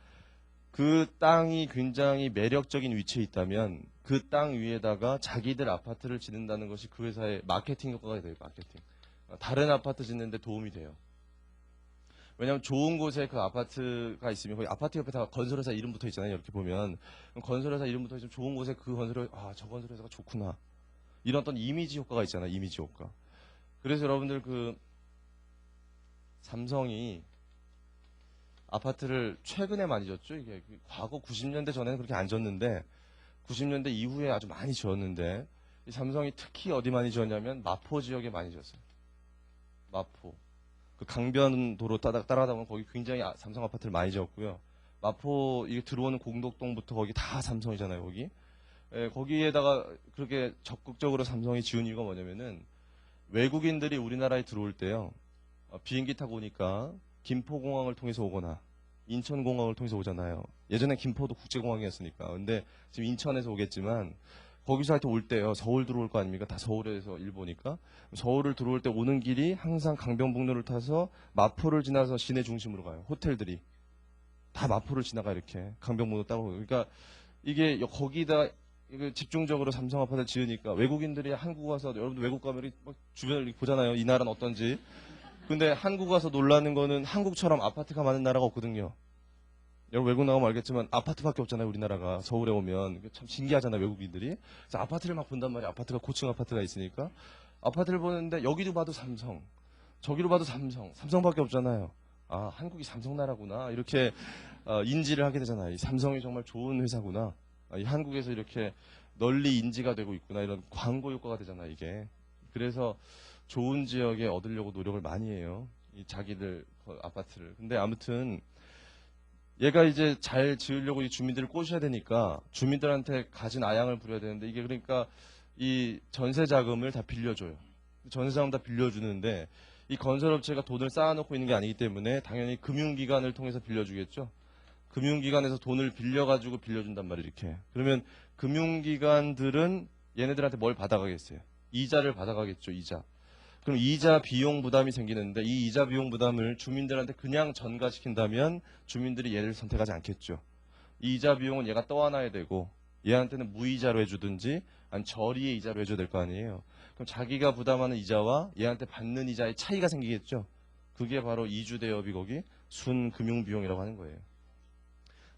그 땅이 굉장히 매력적인 위치에 있다면 그 땅 위에다가 자기들 아파트를 짓는다는 것이 그 회사의 마케팅 효과가 돼요. 마케팅. 다른 아파트 짓는데 도움이 돼요. 왜냐하면 좋은 곳에 그 아파트가 있으면 거기 아파트 옆에 다 건설회사 이름 붙어 있잖아요. 이렇게 보면 건설회사 이름 붙어 있으면 좋은 곳에 그 건설회사 저 건설회사가 좋구나. 이런 어떤 이미지 효과가 있잖아요. 이미지 효과. 그래서 여러분들 삼성이 아파트를 최근에 많이 졌죠. 이게 과거 90년대 전에는 그렇게 안 졌는데 90년대 이후에 아주 많이 지었는데 이 삼성이 특히 어디 많이 지었냐면 마포 지역에 많이 지었어요. 마포. 그 강변도로 따라가다 보면 거기 굉장히 삼성 아파트를 많이 지었고요. 마포 이게 들어오는 공덕동부터 거기 다 삼성이잖아요. 거기. 거기에다가 그렇게 적극적으로 삼성이 지은 이유가 뭐냐면은 외국인들이 우리나라에 들어올 때요. 비행기 타고 오니까 김포공항을 통해서 오거나 인천공항을 통해서 오잖아요. 예전에 김포도 국제공항이었으니까. 근데 지금 인천에서 오겠지만 거기서 하여튼 올 때요. 서울 들어올 거 아닙니까? 다 서울에서 일 보니까. 서울을 들어올 때 오는 길이 항상 강변북로를 타서 마포를 지나서 시내 중심으로 가요. 호텔들이. 다 마포를 지나가 이렇게. 강변북로 따고. 그러니까 이게 거기다 집중적으로 삼성 아파트를 지으니까 외국인들이 한국 와서 여러분들 외국 가면 이렇게 막 주변을 보잖아요. 이 나라는 어떤지. 근데 한국 와서 놀라는 거는 한국처럼 아파트가 많은 나라가 없거든요. 여러분 외국 나가면 알겠지만 아파트밖에 없잖아요. 우리나라가 서울에 오면 참 신기하잖아요. 외국인들이. 그래서 아파트를 막 본단 말이에요. 아파트가 고층 아파트가 있으니까 아파트를 보는데 여기도 봐도 삼성, 저기로 봐도 삼성밖에 없잖아요. 아 한국이 삼성 나라구나 이렇게 인지를 하게 되잖아요. 이 삼성이 정말 좋은 회사구나. 이 한국에서 이렇게 널리 인지가 되고 있구나 이런 광고 효과가 되잖아요. 이게. 그래서 좋은 지역에 얻으려고 노력을 많이 해요. 이 자기들 아파트를. 근데 아무튼 얘가 이제 잘 지으려고 이 주민들을 꼬셔야 되니까 주민들한테 가진 아양을 부려야 되는데 이게 그러니까 이 전세 자금을 다 빌려줘요. 전세 자금 다 빌려주는데 이 건설업체가 돈을 쌓아놓고 있는 게 아니기 때문에 당연히 금융기관을 통해서 빌려주겠죠. 금융기관에서 돈을 빌려가지고 빌려준단 말이에요. 이렇게. 그러면 금융기관들은 얘네들한테 뭘 받아가겠어요? 이자를 받아가겠죠. 이자. 그럼 이자 비용 부담이 생기는데 이 이자 비용 부담을 주민들한테 그냥 전가시킨다면 주민들이 얘를 선택하지 않겠죠. 이 이자 비용은 얘가 떠안아야 되고 얘한테는 무이자로 해주든지 아니면 저리의 이자로 해줘야 될 거 아니에요. 그럼 자기가 부담하는 이자와 얘한테 받는 이자의 차이가 생기겠죠. 그게 바로 이주대여비 거기 순금융비용이라고 하는 거예요.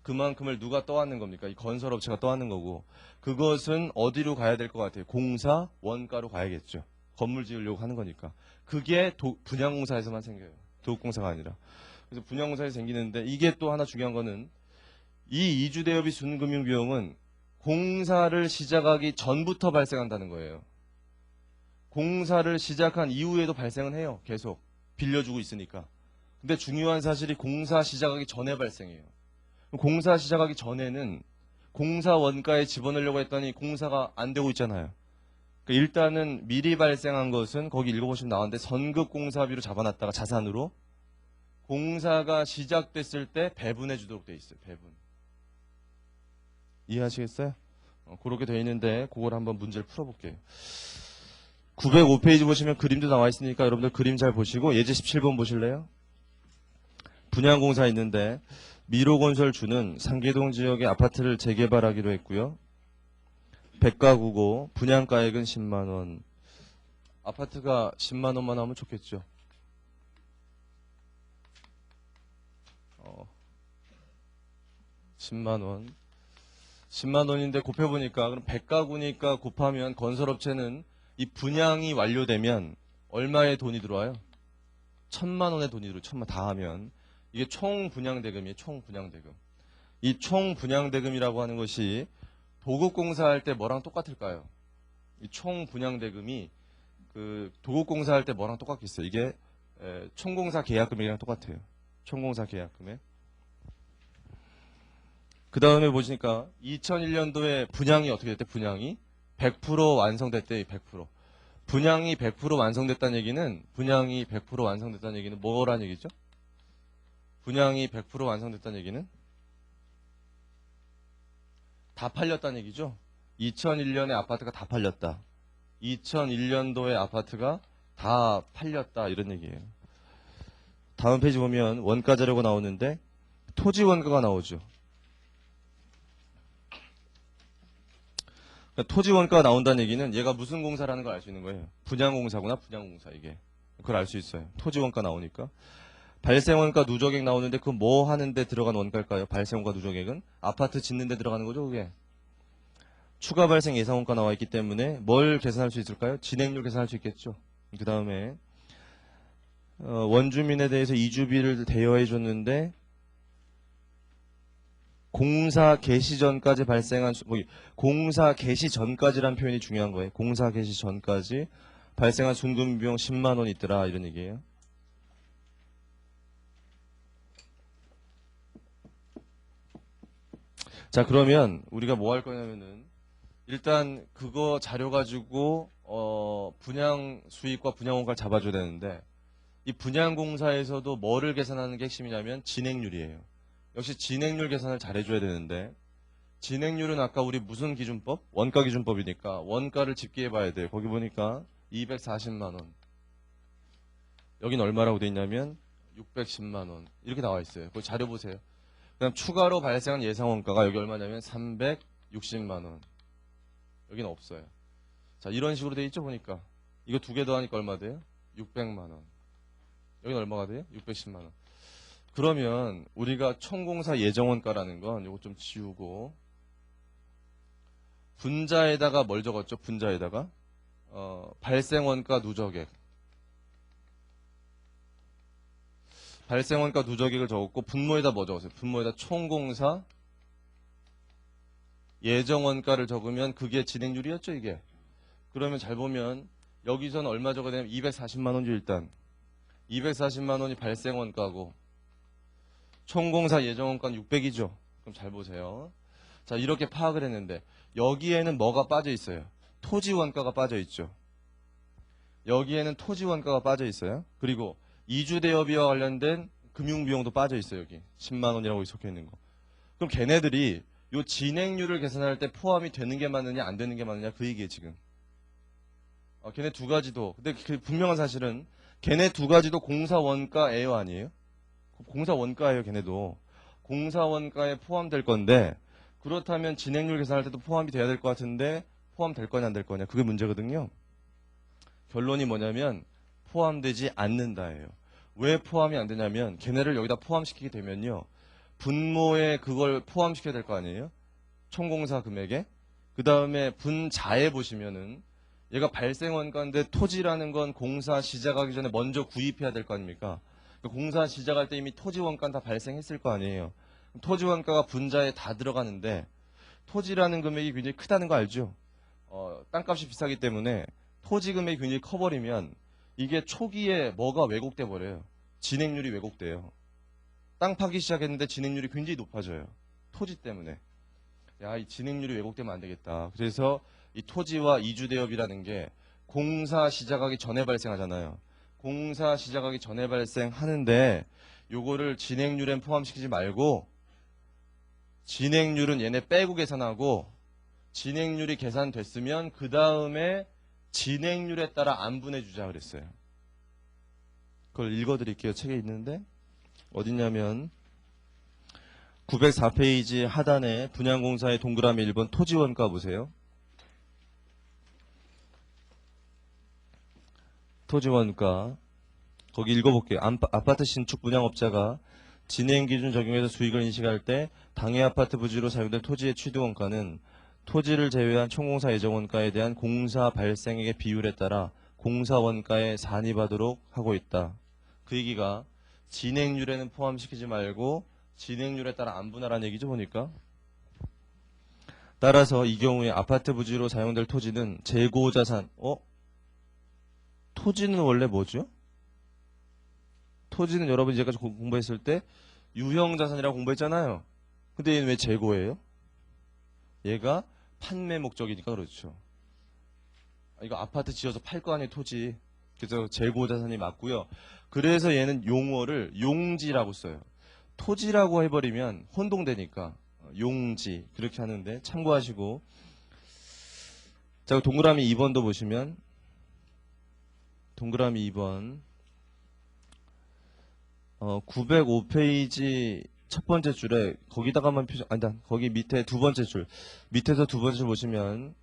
그만큼을 누가 떠안는 겁니까? 이 건설업체가 떠안는 거고 그것은 어디로 가야 될 것 같아요? 공사, 원가로 가야겠죠. 건물 지으려고 하는 거니까. 그게 분양공사에서만 생겨요. 도급공사가 아니라. 그래서 분양공사에서 생기는데 이게 또 하나 중요한 거는 이 이주대여비 순금융비용은 공사를 시작하기 전부터 발생한다는 거예요. 공사를 시작한 이후에도 발생은 해요. 계속. 빌려주고 있으니까. 근데 중요한 사실이 공사 시작하기 전에 발생해요. 공사 시작하기 전에는 공사 원가에 집어넣으려고 했더니 공사가 안 되고 있잖아요. 일단은 미리 발생한 것은 거기 읽어보시면 나왔는데 선급공사비로 잡아놨다가 자산으로 공사가 시작됐을 때 배분해 주도록 돼 있어요. 배분. 이해하시겠어요? 그렇게 돼 있는데 그걸 한번 문제를 풀어볼게요. 905페이지 보시면 그림도 나와 있으니까 여러분들 그림 잘 보시고 예제 17번 보실래요? 분양공사 있는데 미로건설주는 상계동 지역의 아파트를 재개발하기로 했고요. 100가구고 분양가액은 10만원. 아파트가 10만원만 하면 좋겠죠. 10만원. 10만원인데 곱해보니까 그럼 100가구니까 곱하면 건설업체는 이 분양이 완료되면 얼마의 돈이 들어와요? 1000만원의 돈이 들어와요. 1000만 다 하면. 이게 총 분양대금이에요. 총 분양대금. 이 총 분양대금이라고 하는 것이 도급공사할 때 뭐랑 똑같을까요? 이 총 분양대금이 그 도급공사할 때 뭐랑 똑같겠어요? 이게 총공사 계약금이랑 똑같아요. 총공사 계약금에. 그 다음에 보시니까 2001년도에 분양이 어떻게 됐대? 분양이 100% 완성됐대. 100%. 분양이 100% 완성됐다는 얘기는 분양이 100% 완성됐다는 얘기는 뭐라는 얘기죠? 분양이 100% 완성됐다는 얘기는 다 팔렸다는 얘기죠. 2001년에 아파트가 다 팔렸다. 2001년도에 아파트가 다 팔렸다 이런 얘기예요. 다음 페이지 보면 원가 자료가 나오는데 토지 원가가 나오죠. 그러니까 토지 원가가 나온다는 얘기는 얘가 무슨 공사라는 걸 알 수 있는 거예요. 분양공사구나 분양공사 이게. 그걸 알 수 있어요. 토지 원가 나오니까. 발생원가 누적액 나오는데 그건 뭐 하는데 들어간 원가일까요? 발생원가 누적액은 아파트 짓는데 들어가는 거죠 그게. 추가 발생 예상원가 나와 있기 때문에 뭘 계산할 수 있을까요? 진행률 계산할 수 있겠죠. 그 다음에 원주민에 대해서 이주비를 대여해 줬는데 공사 개시 전까지 발생한 공사 개시 전까지란 표현이 중요한 거예요. 공사 개시 전까지 발생한 순금 비용 10만 원 있더라 이런 얘기예요. 자 그러면 우리가 뭐 할 거냐면은 일단 그거 자료 가지고 분양 수익과 분양 원가를 잡아줘야 되는데 이 분양공사에서도 뭐를 계산하는 게 핵심이냐면 진행률이에요. 역시 진행률 계산을 잘해줘야 되는데 진행률은 아까 우리 무슨 기준법? 원가 기준법이니까 원가를 집계해 봐야 돼요. 거기 보니까 240만 원. 여긴 얼마라고 돼 있냐면 610만 원. 이렇게 나와 있어요. 그 자료 보세요. 그다음 추가로 발생한 예상 원가가 여기 얼마냐면 360만 원. 여기는 없어요. 자, 이런 식으로 돼 있죠, 보니까. 이거 두 개 더하니까 얼마 돼요? 600만 원. 여기는 얼마가 돼요? 610만 원. 그러면 우리가 총공사 예정원가라는 건 이거 좀 지우고 분자에다가 뭘 적었죠? 분자에다가 발생원가 누적액. 발생원가 누적액을 적었고 분모에다 뭐 적었어요? 분모에다 총공사 예정원가를 적으면 그게 진행률이었죠, 이게. 그러면 잘 보면 여기서는 얼마 적어야 되냐면 240만 원이죠, 일단. 240만 원이 발생원가고 총공사 예정원가는 600이죠. 그럼 잘 보세요. 자, 이렇게 파악을 했는데 여기에는 뭐가 빠져 있어요? 토지원가가 빠져 있죠. 여기에는 토지원가가 빠져 있어요. 그리고 이주대여비와 관련된 금융비용도 빠져 있어요. 여기 10만 원이라고 적혀 있는 거. 그럼 걔네들이 요 진행률을 계산할 때 포함이 되는 게 맞느냐 안 되는 게 맞느냐 그 얘기예요 지금. 걔네 두 가지도. 근데 그 분명한 사실은 걔네 두 가지도 공사원가예요 아니에요? 공사원가예요 걔네도. 공사원가에 포함될 건데 그렇다면 진행률 계산할 때도 포함이 돼야 될 것 같은데 포함될 거냐 안 될 거냐 그게 문제거든요. 결론이 뭐냐면 포함되지 않는다예요. 왜 포함이 안 되냐면 걔네를 여기다 포함시키게 되면요. 분모에 그걸 포함시켜야 될 거 아니에요? 총공사 금액에. 그 다음에 분자에 보시면은 얘가 발생원가인데 토지라는 건 공사 시작하기 전에 먼저 구입해야 될 거 아닙니까? 공사 시작할 때 이미 토지원가는 다 발생했을 거 아니에요. 토지원가가 분자에 다 들어가는데 토지라는 금액이 굉장히 크다는 거 알죠? 땅값이 비싸기 때문에 토지 금액이 굉장히 커버리면 이게 초기에 뭐가 왜곡돼 버려요. 진행률이 왜곡돼요. 땅 파기 시작했는데 진행률이 굉장히 높아져요. 토지 때문에. 야, 이 진행률이 왜곡되면 안 되겠다. 그래서 이 토지와 이주대여비라는 게 공사 시작하기 전에 발생하잖아요. 공사 시작하기 전에 발생하는데 요거를 진행률엔 포함시키지 말고 진행률은 얘네 빼고 계산하고 진행률이 계산됐으면 그 다음에 진행률에 따라 안분해 주자 그랬어요. 그걸 읽어드릴게요. 책에 있는데 어딨냐면 904페이지 하단에 분양공사의 동그라미 1번 토지원가 보세요. 토지원가 거기 읽어볼게요. 아파트 신축 분양업자가 진행기준 적용해서 수익을 인식할 때 당해 아파트 부지로 사용될 토지의 취득원가는 토지를 제외한 총공사 예정원가에 대한 공사 발생액의 비율에 따라 공사원가에 산입하도록 하고 있다. 그 얘기가 진행률에는 포함시키지 말고 진행률에 따라 안분하라는 얘기죠. 보니까. 따라서 이 경우에 아파트 부지로 사용될 토지는 재고자산. 토지는 원래 뭐죠? 토지는 여러분 이제까지 공부했을 때 유형자산이라고 공부했잖아요. 근데 얘는 왜 재고예요? 얘가 판매 목적이니까 그렇죠. 이거 아파트 지어서 팔 거 아니에요, 토지. 그래서 재고자산이 맞고요. 그래서 얘는 용어를 용지라고 써요. 토지라고 해버리면 혼동되니까 용지 그렇게 하는데 참고하시고. 자, 동그라미 2번도 보시면 동그라미 2번 905페이지 첫 번째 줄에 거기다가만 표시 아니다. 거기 밑에 두 번째 줄 밑에서 두 번째 줄 보시면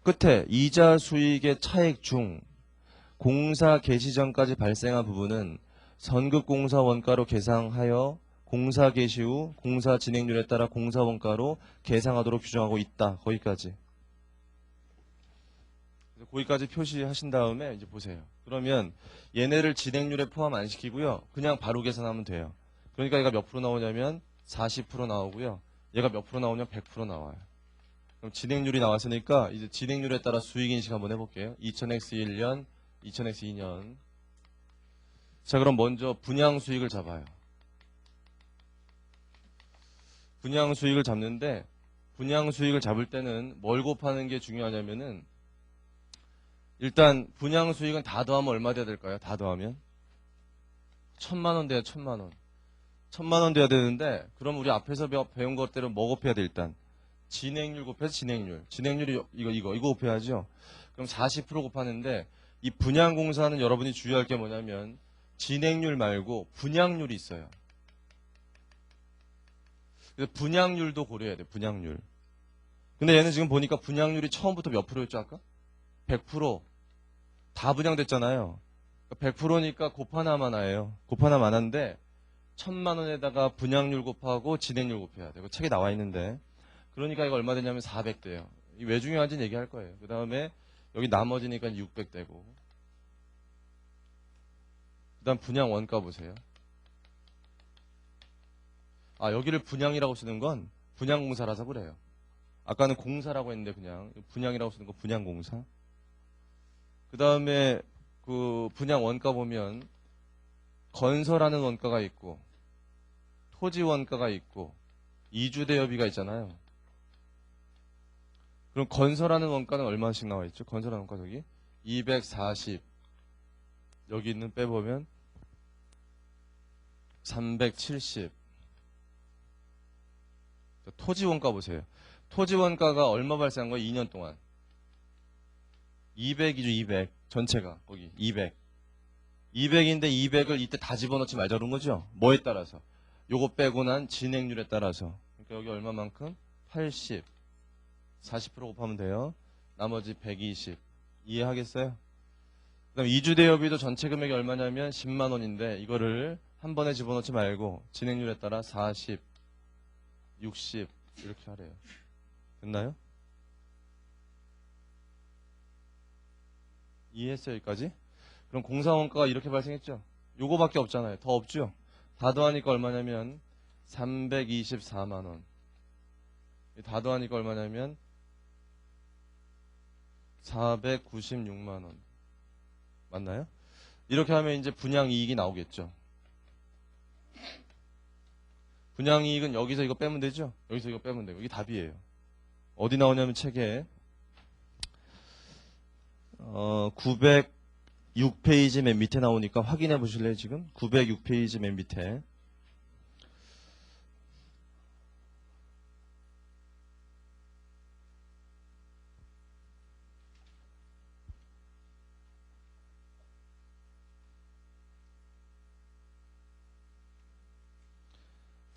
끝에 이자 수익의 차액 중 공사 개시 전까지 발생한 부분은 선급 공사 원가로 계상하여 공사 개시 후 공사 진행률에 따라 공사 원가로 계상하도록 규정하고 있다. 거기까지. 거기까지 표시하신 다음에 이제 보세요. 그러면 얘네를 진행률에 포함 안 시키고요. 그냥 바로 계산하면 돼요. 그러니까 얘가 몇 프로 나오냐면 40% 나오고요. 얘가 몇 프로 나오냐면 100% 나와요. 그럼 진행률이 나왔으니까 이제 진행률에 따라 수익 인식 한번 해볼게요. 2000x 1년, 2000x 2년. 자, 그럼 먼저 분양 수익을 잡아요. 분양 수익을 잡는데 분양 수익을 잡을 때는 뭘 곱하는 게 중요하냐면은 일단 분양 수익은 다 더하면 얼마 돼야 될까요? 다 더하면 1000만 돼야 1000만 1000만 돼야 되는데 그럼 우리 앞에서 배운 것대로 뭐 곱해야 돼? 일단 진행률 곱해서 진행률이 이거 곱해야죠. 그럼 40% 곱하는데 이 분양공사는 여러분이 주의할 게 뭐냐면 진행률 말고 분양률이 있어요. 그래서 분양률도 고려해야 돼. 분양률. 근데 얘는 지금 보니까 분양률이 처음부터 몇 프로였죠 아까? 100%. 다 분양됐잖아요. 100%니까 곱하나마나예요. 곱하나마나인데 1000만 원에다가 분양률 곱하고 진행률 곱해야 돼요. 책에 나와 있는데. 그러니까 이거 얼마 되냐면 400 돼요. 이게 왜 중요한지는 얘기할 거예요. 그 다음에 여기 나머지니까 600 되고. 그 다음 분양 원가 보세요. 여기를 분양이라고 쓰는 건 분양공사라서 그래요. 아까는 공사라고 했는데 그냥 분양이라고 쓰는 거 분양공사. 그 다음에 그 분양 원가 보면 건설하는 원가가 있고 토지 원가가 있고 이주대여비가 있잖아요. 그럼 건설하는 원가는 얼마씩 나와 있죠? 건설하는 원가 저기 240 여기 있는 빼보면 370 토지 원가 보세요. 토지 원가가 얼마 발생한 거예요? 2년 동안 200이죠. 200 전체가 거기 200 200인데 200을 이때 다 집어넣지 말자 그런 거죠. 뭐에 따라서? 요거 빼고 난 진행률에 따라서. 그러니까 여기 얼마만큼? 80 40% 곱하면 돼요. 나머지 120 이해하겠어요? 그 다음 이주대여비도 전체 금액이 얼마냐면 10만 원인데 이거를 한 번에 집어넣지 말고 진행률에 따라 40 60 이렇게 하래요. 됐나요? 이해했어요 여기까지? 그럼 공사원가가 이렇게 발생했죠? 요거밖에 없잖아요. 더 없죠? 다 더하니까 얼마냐면 324만원. 다 더하니까 얼마냐면 496만원. 맞나요? 이렇게 하면 이제 분양이익이 나오겠죠. 분양이익은 여기서 이거 빼면 되죠? 여기서 이거 빼면 되고. 이게 답이에요. 어디 나오냐면 책에 906페이지 맨 밑에 나오니까 확인해 보실래요 지금? 906페이지 맨 밑에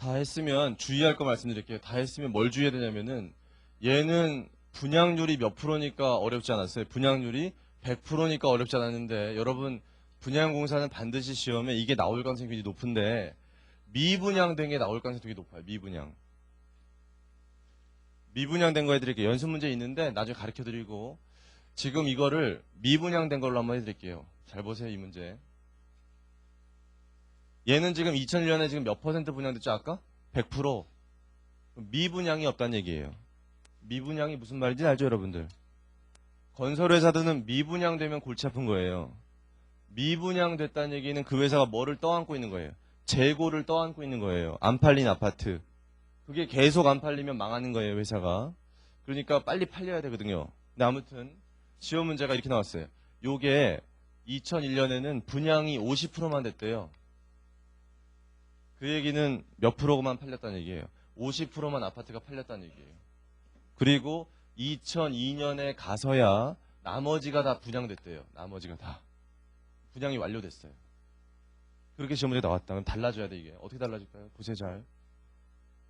다 했으면 주의할 거 말씀드릴게요. 다 했으면 뭘 주의해야 되냐면은 얘는 분양률이 몇 프로니까 어렵지 않았어요. 분양률이 100%니까 어렵지 않았는데 여러분 분양공사는 반드시 시험에 이게 나올 가능성이 굉장히 높은데 미분양된 게 나올 가능성이 되게 높아요. 미분양된 거 해드릴게요. 연습 문제 있는데 나중에 가르쳐드리고 지금 이거를 미분양된 걸로 한번 해드릴게요. 잘 보세요. 이 문제. 얘는 지금 2001년에 지금 몇 퍼센트 분양됐죠? 아까? 100%. 미분양이 없다는 얘기예요. 미분양이 무슨 말인지 알죠, 여러분들? 건설회사들은 미분양되면 골치 아픈 거예요. 미분양됐다는 얘기는 그 회사가 뭐를 떠안고 있는 거예요? 재고를 떠안고 있는 거예요. 안 팔린 아파트. 그게 계속 안 팔리면 망하는 거예요, 회사가. 그러니까 빨리 팔려야 되거든요. 근데 아무튼 시험 문제가 이렇게 나왔어요. 요게 2001년에는 분양이 50%만 됐대요. 그 얘기는 몇 프로만 팔렸다는 얘기예요. 50%만 아파트가 팔렸다는 얘기예요. 그리고 2002년에 가서야 나머지가 다 분양됐대요. 나머지가 다. 분양이 완료됐어요. 그렇게 시험 문제 나왔다. 그럼 달라져야 돼, 이게. 어떻게 달라질까요? 보세요, 잘.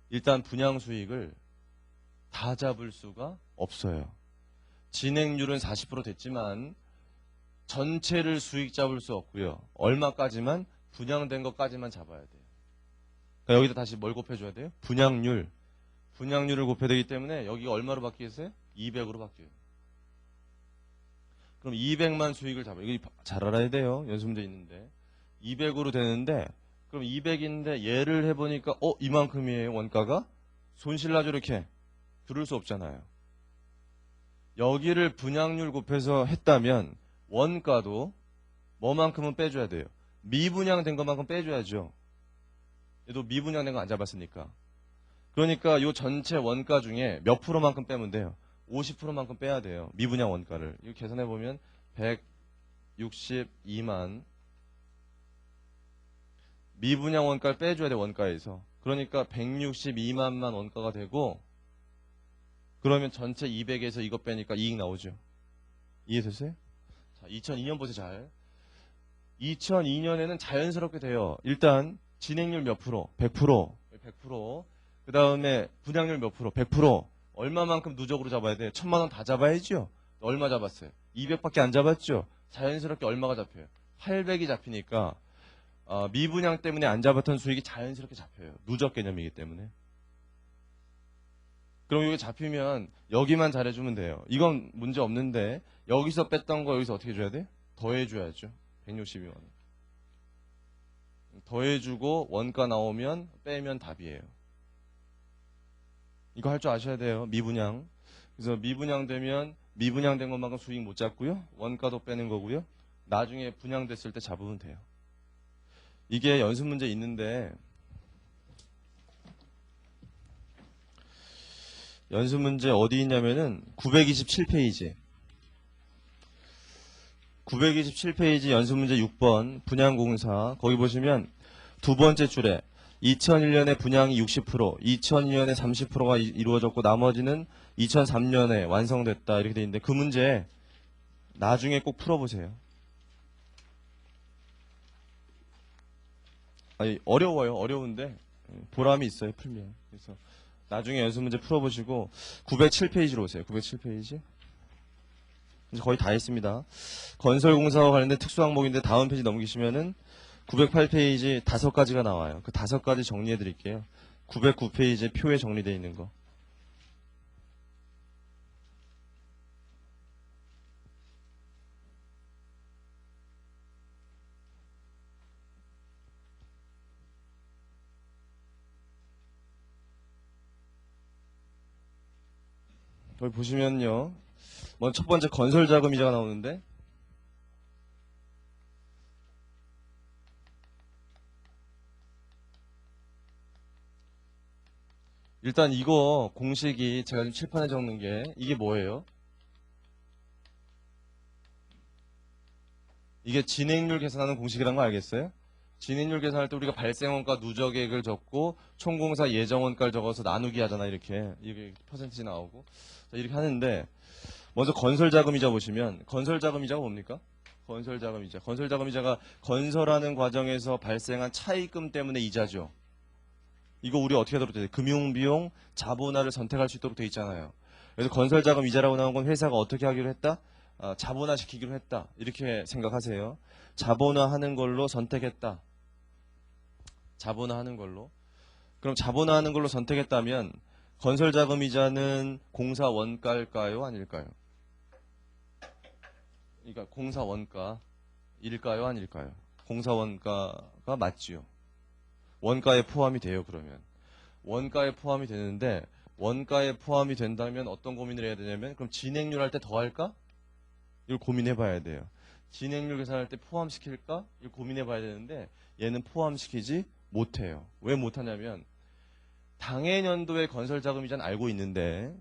일단 분양 수익을 다 잡을 수가 없어요. 진행률은 40% 됐지만 전체를 수익 잡을 수 없고요. 얼마까지만? 분양된 것까지만 잡아야 돼요. 그러니까 여기다 다시 뭘 곱해줘야 돼요? 분양률. 분양률을 곱해야 되기 때문에 여기가 얼마로 바뀌겠어요? 200으로 바뀌어요. 그럼 200만 수익을 잡아요. 이거 잘 알아야 돼요. 연습 문제 있는데. 200으로 되는데 그럼 200인데 얘를 해보니까 이만큼이에요. 원가가? 손실나죠 이렇게. 그럴 수 없잖아요. 여기를 분양률 곱해서 했다면 원가도 뭐만큼은 빼줘야 돼요. 미분양된 것만큼 빼줘야죠. 얘도 미분양된 거 안 잡았으니까. 그러니까 이 전체 원가 중에 몇 프로만큼 빼면 돼요. 50%만큼 빼야 돼요. 미분양 원가를. 이거 계산해보면 162만 미분양 원가를 빼줘야 돼. 원가에서. 그러니까 162만만 원가가 되고 그러면 전체 200에서 이거 빼니까 이익 나오죠. 이해됐어요? 자, 2002년 보세요. 잘. 2002년에는 자연스럽게 돼요. 일단 진행률 몇 프로? 100%. 100%. 그 다음에 분양률 몇 프로? 100%. 얼마만큼 누적으로 잡아야 돼? 1000만 원 다 잡아야죠. 얼마 잡았어요? 200밖에 안 잡았죠. 자연스럽게 얼마가 잡혀요? 800이 잡히니까 미분양 때문에 안 잡았던 수익이 자연스럽게 잡혀요. 누적 개념이기 때문에. 그럼 이게 잡히면 여기만 잘해주면 돼요. 이건 문제 없는데 여기서 뺐던 거 여기서 어떻게 줘야 돼? 더해줘야죠. 162만 원. 더해주고 원가 나오면 빼면 답이에요. 이거 할 줄 아셔야 돼요. 미분양. 그래서 미분양되면 미분양된 것만큼 수익 못 잡고요. 원가도 빼는 거고요. 나중에 분양됐을 때 잡으면 돼요. 이게 연습 문제 있는데 연습 문제 어디 있냐면은 927페이지. 927페이지 연습 문제 6번 분양공사 거기 보시면 두 번째 줄에 2001년에 분양이 60%, 2002년에 30%가 이루어졌고 나머지는 2003년에 완성됐다 이렇게 돼 있는데 그 문제 나중에 꼭 풀어보세요. 아니, 어려워요. 어려운데 보람이 있어요. 풀면. 그래서 나중에 연습 문제 풀어보시고 907페이지로 오세요. 907페이지. 이제 거의 다 했습니다. 건설공사와 관련된 특수항목인데 다음 페이지 넘기시면은 908페이지 5가지가 나와요. 그 5가지 정리해 드릴게요. 909페이지에 표에 정리되어 있는 거. 여기 보시면요. 먼저 첫 번째 건설자금이자가 나오는데 일단 이거 공식이 제가 지금 칠판에 적는 게 이게 뭐예요? 이게 진행률 계산하는 공식이라는 거 알겠어요? 진행률 계산할 때 우리가 발생원가 누적액을 적고 총공사 예정원가를 적어서 나누기 하잖아. 이렇게 퍼센티지 나오고 자, 이렇게 하는데 먼저 건설자금이자 보시면 건설자금이자가 뭡니까? 건설자금이자. 건설자금이자가 건설하는 과정에서 발생한 차입금 때문에 이자죠. 이거 우리 어떻게 하도록 돼 있어요? 금융비용 자본화를 선택할 수 있도록 돼 있잖아요. 그래서 건설자금 이자라고 나온 건 회사가 어떻게 하기로 했다? 자본화 시키기로 했다. 이렇게 생각하세요. 자본화하는 걸로 선택했다. 자본화하는 걸로. 그럼 자본화하는 걸로 선택했다면 건설자금 이자는 공사 원가일까요? 아닐까요? 그러니까 공사 원가일까요? 아닐까요? 공사 원가가 맞지요. 원가에 포함이 돼요. 그러면 원가에 포함이 되는데 원가에 포함이 된다면 어떤 고민을 해야 되냐면 그럼 진행률 할 때 더 할까? 이걸 고민해 봐야 돼요. 진행률 계산할 때 포함시킬까? 이걸 고민해 봐야 되는데 얘는 포함시키지 못해요. 왜 못하냐면 당해년도의 건설자금이자는 알고 있는데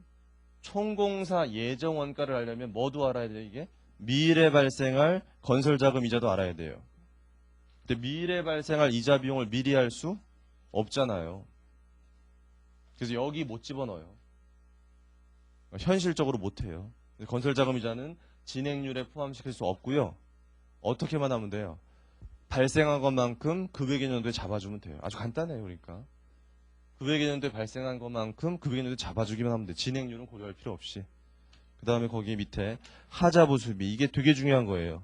총공사 예정 원가를 알려면 뭐도 알아야 돼요? 이게 미래 발생할 건설자금 이자도 알아야 돼요. 근데 미래 발생할 이자 비용을 미리 할 수 없잖아요. 그래서 여기 못 집어넣어요. 현실적으로 못해요. 건설자금 이자는 진행률에 포함시킬 수 없고요. 어떻게만 하면 돼요? 발생한 것만큼 급여개념도에 잡아주면 돼요. 아주 간단해요. 그러니까 급여개념도에 발생한 것만큼 급여개념도에 잡아주기만 하면 돼요. 진행률은 고려할 필요 없이. 그 다음에 거기 밑에 하자보수비, 이게 되게 중요한 거예요.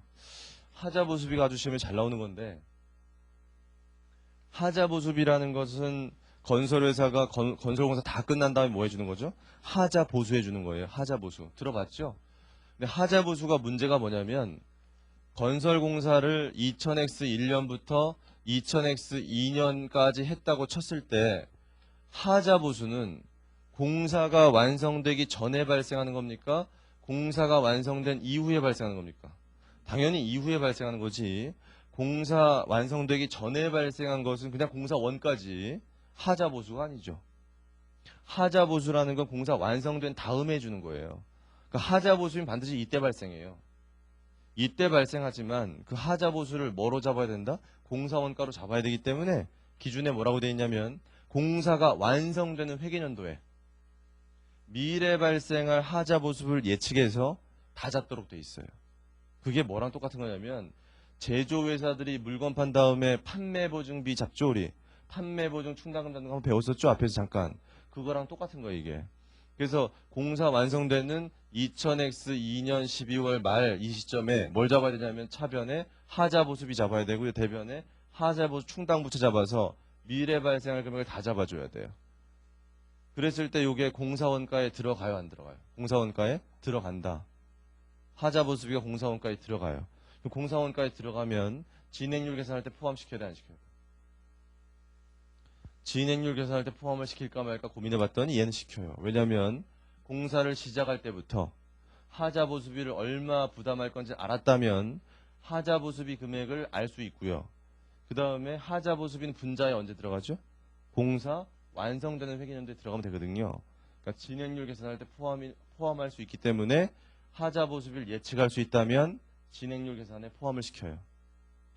하자보수비가 아주 시험에 잘 나오는 건데 하자보수비라는 것은 건설회사가 건설공사 다 끝난 다음에 뭐 해주는 거죠? 하자보수해 주는 거예요. 하자보수. 들어봤죠? 근데 하자보수가 문제가 뭐냐면 건설공사를 2000X 1년부터 2000X 2년까지 했다고 쳤을 때 하자보수는 공사가 완성되기 전에 발생하는 겁니까? 공사가 완성된 이후에 발생하는 겁니까? 당연히 이후에 발생하는 거지. 공사 완성되기 전에 발생한 것은 그냥 공사 원까지 하자보수가 아니죠. 하자보수라는 건 공사 완성된 다음에 해주는 거예요. 그러니까 하자보수는 반드시 이때 발생해요. 이때 발생하지만 그 하자보수를 뭐로 잡아야 된다? 공사 원가로 잡아야 되기 때문에 기준에 뭐라고 되어 있냐면 공사가 완성되는 회계년도에 미래 발생할 하자보수를 예측해서 다 잡도록 되어 있어요. 그게 뭐랑 똑같은 거냐면 제조회사들이 물건 판 다음에 판매보증비 잡죠. 우리 판매보증 충당금 잡는 거 한번 배웠었죠. 앞에서 잠깐. 그거랑 똑같은 거예요. 이게. 그래서 공사 완성되는 2000X 2년 12월 말 이 시점에 뭘 잡아야 되냐면 차변에 하자보수비 잡아야 되고요. 대변에 하자보수 충당부채 잡아서 미래 발생할 금액을 다 잡아줘야 돼요. 그랬을 때 이게 공사원가에 들어가요? 안 들어가요? 공사원가에 들어간다. 하자보수비가 공사원가에 들어가요. 공사원가에 들어가면 진행률 계산할 때 포함시켜야 돼? 안 시켜야 돼? 진행률 계산할 때 포함을 시킬까 말까 고민해봤더니 얘는 시켜요. 왜냐하면 공사를 시작할 때부터 하자보수비를 얼마 부담할 건지 알았다면 하자보수비 금액을 알 수 있고요. 그 다음에 하자보수비는 분자에 언제 들어가죠? 공사 완성되는 회계년도에 들어가면 되거든요. 그러니까 진행률 계산할 때 포함할 수 있기 때문에 하자보수비를 예측할 수 있다면 진행률 계산에 포함을 시켜요.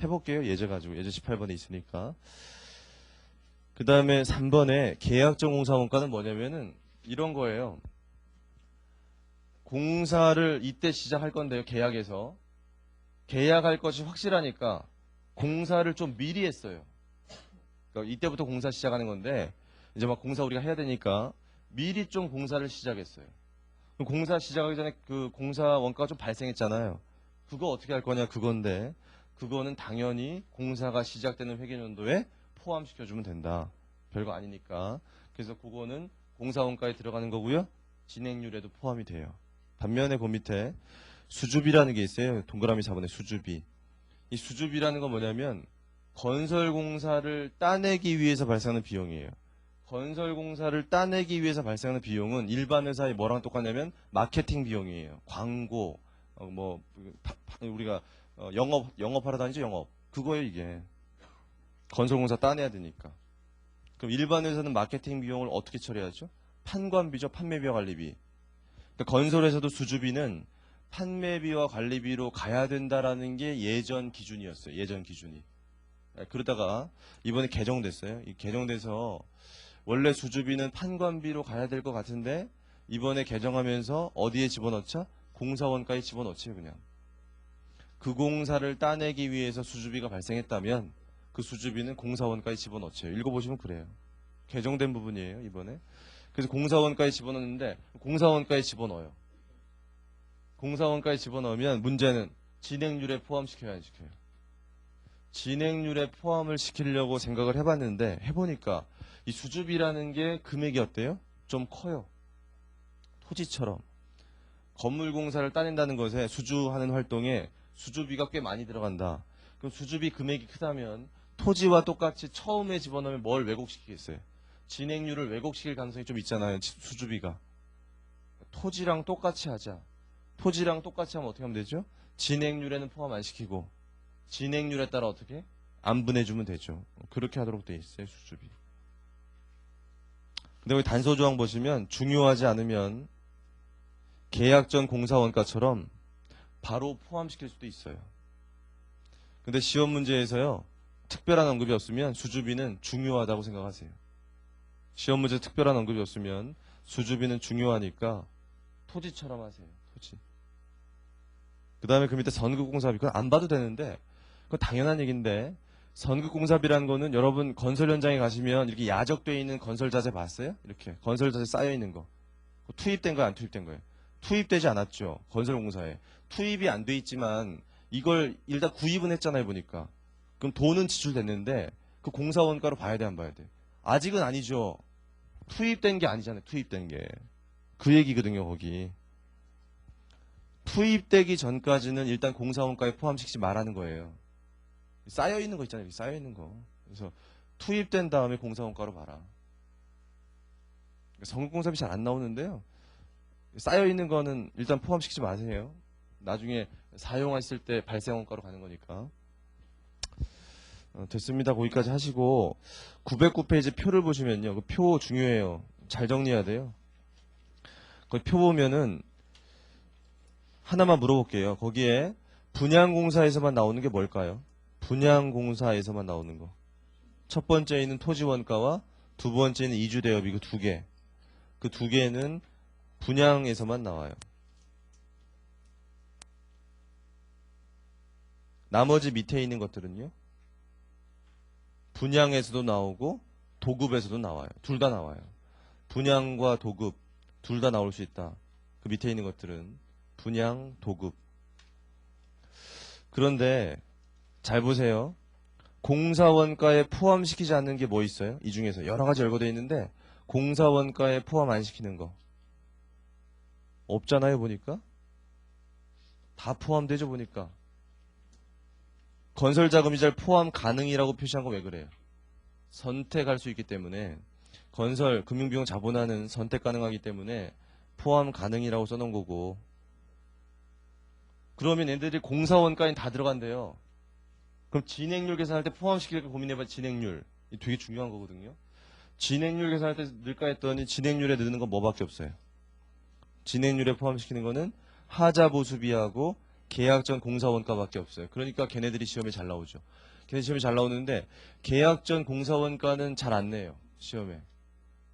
해볼게요. 예제 가지고. 예제 18번에 있으니까. 그 다음에 3번에 계약적 공사원가는 뭐냐면은 이런 거예요. 공사를 이때 시작할 건데요. 계약에서. 계약할 것이 확실하니까 공사를 좀 미리 했어요. 그러니까 이때부터 공사 시작하는 건데 이제 막 공사 우리가 해야 되니까 미리 좀 공사를 시작했어요. 그럼 공사 시작하기 전에 그 공사 원가가 좀 발생했잖아요. 그거 어떻게 할 거냐 그건데 그거는 당연히 공사가 시작되는 회계연도에 포함시켜주면 된다. 별거 아니니까. 그래서 그거는 공사 원가에 들어가는 거고요. 진행률에도 포함이 돼요. 반면에 그 밑에 수주비라는 게 있어요. 동그라미 4번에 수주비. 이 수주비라는 건 뭐냐면 건설공사를 따내기 위해서 발생하는 비용이에요. 건설공사를 따내기 위해서 발생하는 비용은 일반 회사의 뭐랑 똑같냐면 마케팅 비용이에요. 광고, 우리가 영업하러 다니죠, 영업. 그거예요, 이게. 건설공사 따내야 되니까. 그럼 일반 회사는 마케팅 비용을 어떻게 처리하죠? 판관비죠, 판매비와 관리비. 그러니까 건설회사도 수주비는 판매비와 관리비로 가야 된다라는 게 예전 기준이었어요. 예전 기준이. 그러다가 이번에 개정됐어요. 이 개정돼서 원래 수주비는 판관비로 가야 될 것 같은데 이번에 개정하면서 어디에 집어넣자? 공사원가에 집어넣지요. 그냥. 그 공사를 따내기 위해서 수주비가 발생했다면 그 수주비는 공사원가에 집어넣죠. 읽어보시면 그래요. 개정된 부분이에요, 이번에. 그래서 공사원가에 집어넣는데 공사원가에 집어넣어요. 공사원가에 집어넣으면 문제는 진행률에 포함시켜야 안 시켜요. 진행률에 포함을 시키려고 생각을 해봤는데 해보니까 이 수주비라는 게 금액이 어때요? 좀 커요. 토지처럼. 건물 공사를 따낸다는 것에 수주하는 활동에 수주비가 꽤 많이 들어간다. 그럼 수주비 금액이 크다면 토지와 똑같이 처음에 집어넣으면 뭘 왜곡시키겠어요? 진행률을 왜곡시킬 가능성이 좀 있잖아요. 수주비가. 토지랑 똑같이 하자. 토지랑 똑같이 하면 어떻게 하면 되죠? 진행률에는 포함 안 시키고 진행률에 따라 어떻게? 안 분해주면 되죠. 그렇게 하도록 돼 있어요. 수주비. 근데 여기 단서조항 보시면 중요하지 않으면 계약 전 공사원가처럼 바로 포함시킬 수도 있어요. 근데 시험 문제에서요. 특별한 언급이 없으면 수주비는 중요하다고 생각하세요. 시험 문제 특별한 언급이 없으면 수주비는 중요하니까 토지처럼 하세요. 토지. 그 다음에 그 밑에 선급공사비. 그건 안 봐도 되는데 그건 당연한 얘기인데 선급공사비라는 거는 여러분 건설 현장에 가시면 이렇게 야적되어 있는 건설 자재 봤어요? 이렇게 건설 자재 쌓여 있는 거. 투입된 거예요? 안 투입된 거예요? 투입되지 않았죠. 건설공사에. 투입이 안 돼 있지만 이걸 일단 구입은 했잖아요. 보니까. 그럼 돈은 지출됐는데 그 공사원가로 봐야 돼 안 봐야 돼? 아직은 아니죠. 투입된 게 아니잖아요. 투입된 게. 그 얘기거든요. 거기. 투입되기 전까지는 일단 공사원가에 포함시키지 말라는 거예요. 쌓여있는 거 있잖아요. 쌓여있는 거. 그래서 투입된 다음에 공사원가로 봐라. 성급공사비 잘 안 나오는데요. 쌓여있는 거는 일단 포함시키지 마세요. 나중에 사용했을 때 발생원가로 가는 거니까. 됐습니다. 거기까지 하시고 909페이지 표를 보시면요. 그 표 중요해요. 잘 정리해야 돼요. 거기 표 보면은 하나만 물어볼게요. 거기에 분양공사에서만 나오는 게 뭘까요? 분양공사에서만 나오는 거. 첫 번째는 토지원가와 두 번째는 이주대여비 그 두 개. 그 두 개는 분양에서만 나와요. 나머지 밑에 있는 것들은요. 분양에서도 나오고 도급에서도 나와요. 둘 다 나와요. 분양과 도급 둘 다 나올 수 있다. 그 밑에 있는 것들은 분양, 도급. 그런데 잘 보세요. 공사원가에 포함시키지 않는 게 뭐 있어요? 이 중에서 여러 가지 열거되어 있는데 공사원가에 포함 안 시키는 거 없잖아요. 보니까 다 포함되죠. 보니까 건설자금이자를 포함 가능이라고 표시한 거 왜 그래요? 선택할 수 있기 때문에 건설, 금융비용 자본화는 선택 가능하기 때문에 포함 가능이라고 써놓은 거고. 그러면 얘네들이 공사원가에 다 들어간대요. 그럼 진행률 계산할 때 포함시킬까 고민해봐. 진행률. 이게 되게 중요한 거거든요. 진행률 계산할 때 넣을까 했더니 진행률에 넣는 건 뭐밖에 없어요. 진행률에 포함시키는 거는 하자보수비하고 계약 전 공사원가밖에 없어요. 그러니까 걔네들이 시험에 잘 나오죠. 걔네 시험에 잘 나오는데 계약 전 공사원가는 잘 안 내요. 시험에.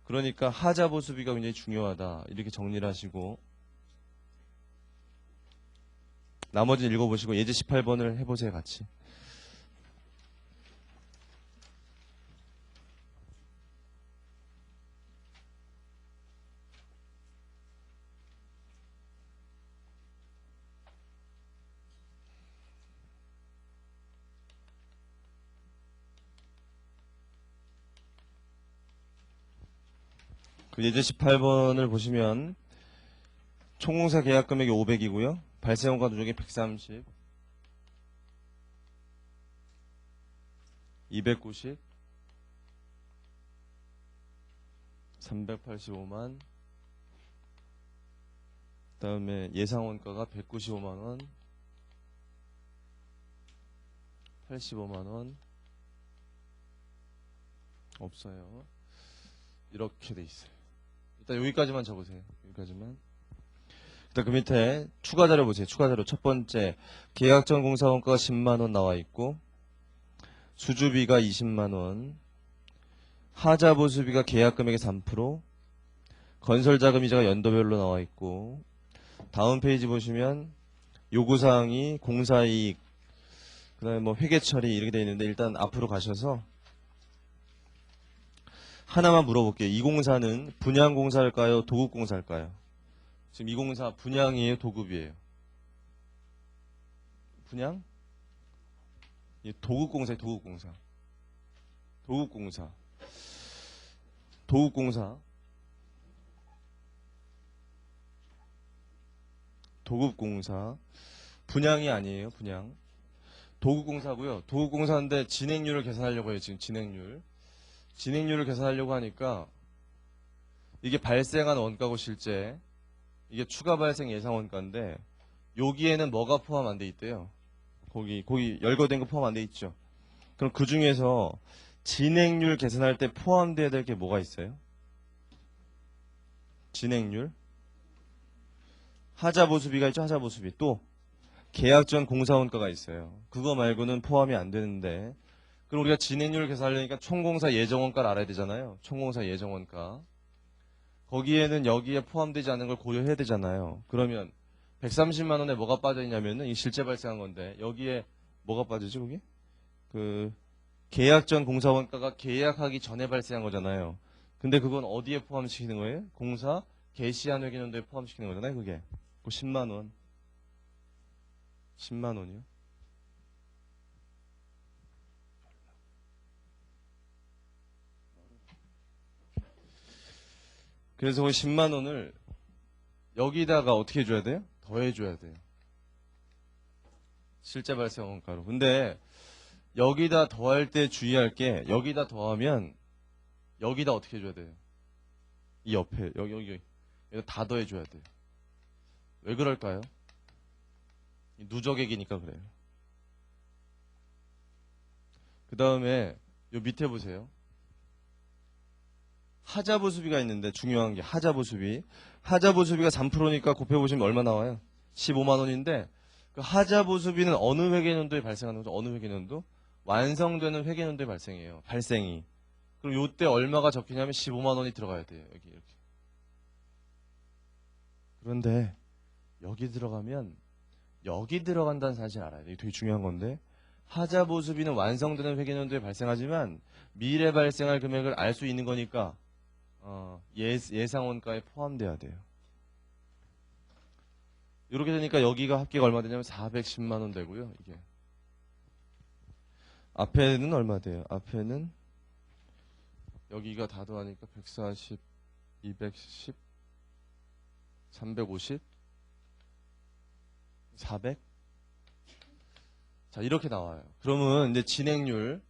그러니까 하자보수비가 굉장히 중요하다. 이렇게 정리를 하시고 나머지는 읽어보시고 예제 18번을 해보세요. 같이. 그 예제 18번을 보시면 총공사 계약 금액이 500이고요. 발생원가 누적이 130, 290, 385만, 그 다음에 예상원가가 195만원, 85만원, 없어요. 이렇게 돼 있어요. 일단 여기까지만 적으세요. 여기까지만. 일단 그 밑에 추가 자료 보세요. 추가 자료 첫 번째 계약 전 공사원가가 10만원 나와 있고 수주비가 20만원, 하자보수비가 계약 금액의 3%, 건설자금이자가 연도별로 나와 있고 다음 페이지 보시면 요구사항이 공사이익, 그 다음에 뭐 회계처리 이렇게 되어 있는데 일단 앞으로 가셔서 하나만 물어볼게요. 이 공사는 분양공사일까요? 도급공사일까요? 지금 이 공사 분양이에요? 도급이에요? 분양? 도급공사예요. 도급공사. 도급공사. 도급공사. 도급공사. 분양이 아니에요. 분양. 도급공사고요. 도급공사인데 진행률을 계산하려고 해요. 지금 진행률. 진행률을 계산하려고 하니까 이게 발생한 원가고 실제 이게 추가 발생 예상 원가인데 여기에는 뭐가 포함 안 돼 있대요. 거기 열거된 거 포함 안 돼 있죠. 그럼 그 중에서 진행률 계산할 때 포함돼야 될 게 뭐가 있어요? 진행률. 하자보수비가 있죠. 하자보수비. 또 계약 전 공사원가가 있어요. 그거 말고는 포함이 안 되는데 그럼 우리가 진행률을 계산하려니까 총공사 예정원가를 알아야 되잖아요. 총공사 예정원가. 거기에는 여기에 포함되지 않은 걸 고려해야 되잖아요. 그러면 130만 원에 뭐가 빠져 있냐면은 이 실제 발생한 건데 여기에 뭐가 빠지죠, 거기? 그 계약 전 공사원가가 계약하기 전에 발생한 거잖아요. 근데 그건 어디에 포함시키는 거예요? 공사 개시한 회계연도에 포함시키는 거잖아요, 그게. 그 10만 원. 10만 원이요? 그래서 그 10만 원을 여기다가 어떻게 해줘야 돼요? 더해줘야 돼요. 실제 발생 원가로. 근데 여기다 더할 때 주의할 게 여기다 더하면 여기다 어떻게 해줘야 돼요? 이 옆에 여기 다 더해줘야 돼요. 왜 그럴까요? 누적액이니까 그래요. 그 다음에 요 밑에 보세요. 하자보수비가 있는데 중요한 게 하자보수비. 하자보수비가 3%니까 곱해보시면 얼마 나와요? 15만 원인데 그 하자보수비는 어느 회계연도에 발생하는 거죠? 어느 회계연도? 완성되는 회계연도에 발생해요. 발생이. 그럼 요때 얼마가 적히냐면 15만 원이 들어가야 돼요. 여기 이렇게. 그런데 여기 들어가면 여기 들어간다는 사실 알아야 돼요. 이게 되게 중요한 건데 하자보수비는 완성되는 회계연도에 발생하지만 미래 발생할 금액을 알 수 있는 거니까 예상 원가에 포함돼야 돼요. 이렇게 되니까 여기가 합계가 얼마 되냐면 410만 원 되고요. 이게 앞에는 얼마 돼요? 앞에는 여기가 다 더하니까 140, 210, 350, 400. 자, 이렇게 나와요. 그러면 이제 진행률,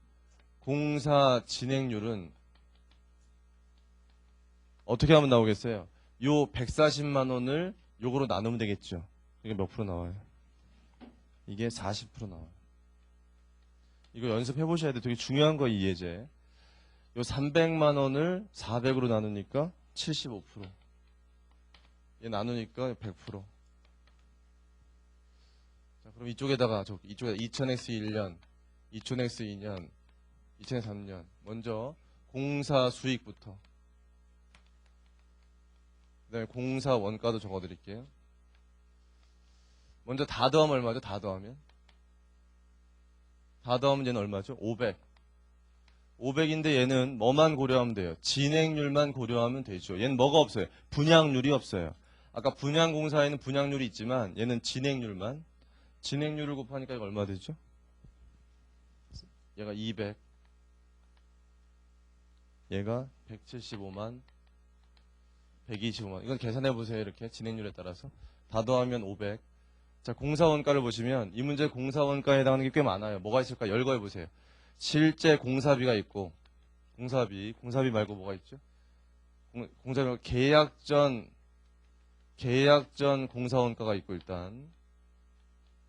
공사 진행률은 어떻게 하면 나오겠어요? 요 140만 원을 요거로 나누면 되겠죠. 이게 몇 프로 나와요? 이게 40% 나와요. 이거 연습해 보셔야 돼요. 되게 중요한 거 이 예제. 요 300만 원을 400으로 나누니까 75%. 얘 나누니까 100%. 자, 그럼 이쪽에다가 이쪽에 2000x 1년, 2000x 2년, 2000x 3년. 먼저 공사 수익부터. 그다음에 공사 원가도 적어 드릴게요. 먼저 다 더하면 얼마죠? 다 더하면 얘는 얼마죠? 500. 500인데 얘는 뭐만 고려하면 돼요? 진행률만 고려하면 되죠. 얘는 뭐가 없어요? 분양률이 없어요. 아까 분양공사에는 분양률이 있지만 얘는 진행률만. 진행률을 곱하니까 이거 얼마 되죠? 얘가 200. 얘가 175만. 125만. 이건 계산해 보세요. 이렇게 진행률에 따라서. 다 더하면 500. 자, 공사원가를 보시면 이 문제 공사원가에 해당하는 게 꽤 많아요. 뭐가 있을까? 열거해 보세요. 실제 공사비가 있고 공사비 말고 뭐가 있죠? 공사비 말고 계약 전 공사원가가 있고 일단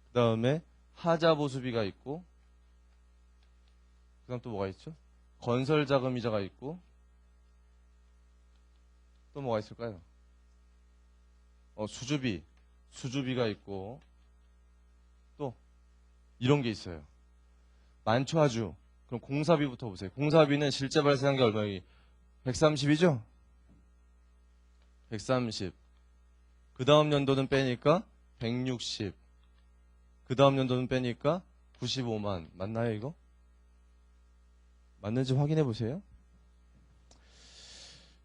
그 다음에 하자보수비가 있고 그 다음 또 뭐가 있죠? 건설자금이자가 있고 또 뭐가 있을까요? 수주비가 있고 또 이런 게 있어요. 많죠 아주. 그럼 공사비부터 보세요. 공사비는 실제 발생한 게 얼마예요? 130이죠? 130. 그 다음 연도는 빼니까 160. 그 다음 연도는 빼니까 95만. 맞나요 이거? 맞는지 확인해 보세요.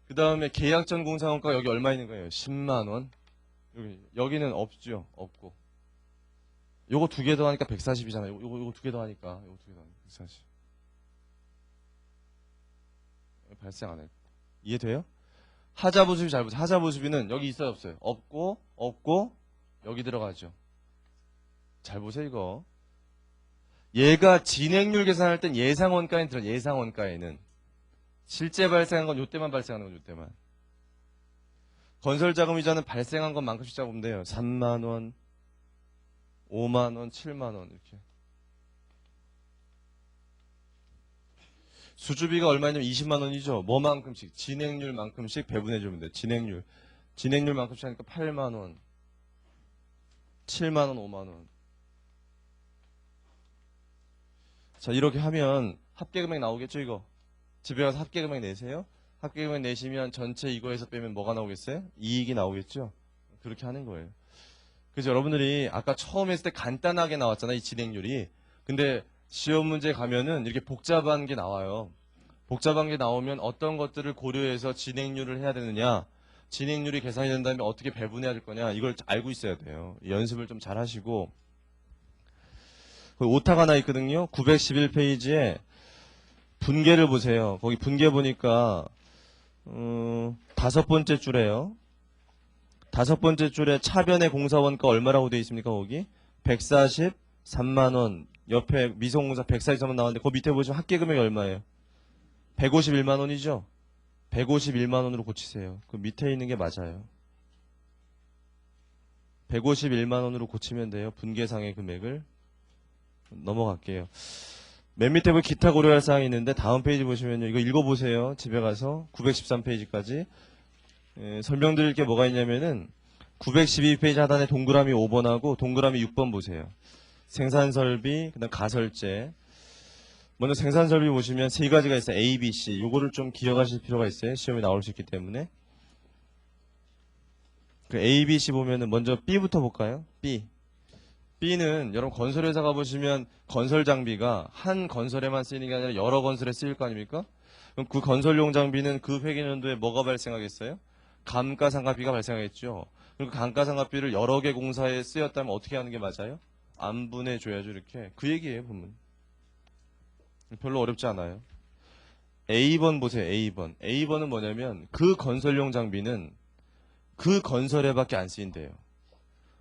그 다음에 계약 전 공사원가 여기 얼마 있는 거예요? 10만 원. 여기는 없죠. 없고. 요거 두 개 더하니까 140이잖아요. 요거 두 개 더하니까. 요거 두 개 더하니까 140. 발생 안 해. 이해돼요? 하자부 수비 잘 보세요. 하자부 수비는 여기 있어요, 없어요? 없고, 없고, 여기 들어가죠. 잘 보세요, 이거. 얘가 진행률 계산할 땐 예상 원가에는 들어, 예상 원가에는. 실제 발생한 건 요때만 발생하는 건 요때만. 건설 자금 이자는 발생한 것만큼씩 잡으면 돼요. 3만 원, 5만 원, 7만 원 이렇게. 수주비가 얼마냐면 20만 원이죠. 뭐만큼씩? 진행률만큼씩 배분해 주면 돼. 진행률. 진행률만큼씩 하니까 8만 원, 7만 원, 5만 원. 자, 이렇게 하면 합계금액 나오겠죠, 이거? 집에 가서 합계금액 내세요. 합계금액 내시면 전체 이거에서 빼면 뭐가 나오겠어요? 이익이 나오겠죠? 그렇게 하는 거예요. 그래서 여러분들이 아까 처음 했을 때 간단하게 나왔잖아요, 이 진행률이. 근데 시험 문제 가면은 이렇게 복잡한 게 나와요. 복잡한 게 나오면 어떤 것들을 고려해서 진행률을 해야 되느냐, 진행률이 계산이 된다면 어떻게 배분해야 될 거냐, 이걸 알고 있어야 돼요. 연습을 좀 잘 하시고. 오타가 하나 있거든요. 911페이지에 분계를 보세요. 거기 분계 보니까 5번째 줄에요. 5번째 줄에 차변의 공사원가 얼마라고 되어 있습니까? 거기 143만 원. 옆에 미성공사 143만 원 나왔는데 그 밑에 보시면 합계금액이 얼마예요? 151만 원이죠? 151만 원으로 고치세요. 그 밑에 있는 게 맞아요. 151만 원으로 고치면 돼요. 분계상의 금액을. 넘어갈게요. 맨 밑에 보면 기타 고려할 사항이 있는데 다음 페이지 보시면요. 이거 읽어보세요. 집에 가서 913페이지까지. 설명드릴 게 뭐가 있냐면은 912페이지 하단에 동그라미 5번하고 동그라미 6번 보세요. 생산설비, 그다음 가설제. 먼저 생산설비 보시면 세 가지가 있어요. A, B, C. 요거를 좀 기억하실 필요가 있어요. 시험에 나올 수 있기 때문에. 그 A, B, C 보면은 먼저 B부터 볼까요? B. B는 여러분 건설회사 가보시면 건설 장비가 한 건설에만 쓰이는 게 아니라 여러 건설에 쓰일 거 아닙니까? 그럼 그 건설용 장비는 그 회계연도에 뭐가 발생하겠어요? 감가상각비가 발생하겠죠. 그리고 감가상각비를 여러 개 공사에 쓰였다면 어떻게 하는 게 맞아요? 안분해 줘야죠. 이렇게. 그 얘기예요. 보면. 별로 어렵지 않아요. A번 보세요. A번. A번은 뭐냐면 그 건설용 장비는 그 건설에밖에 안 쓰인대요.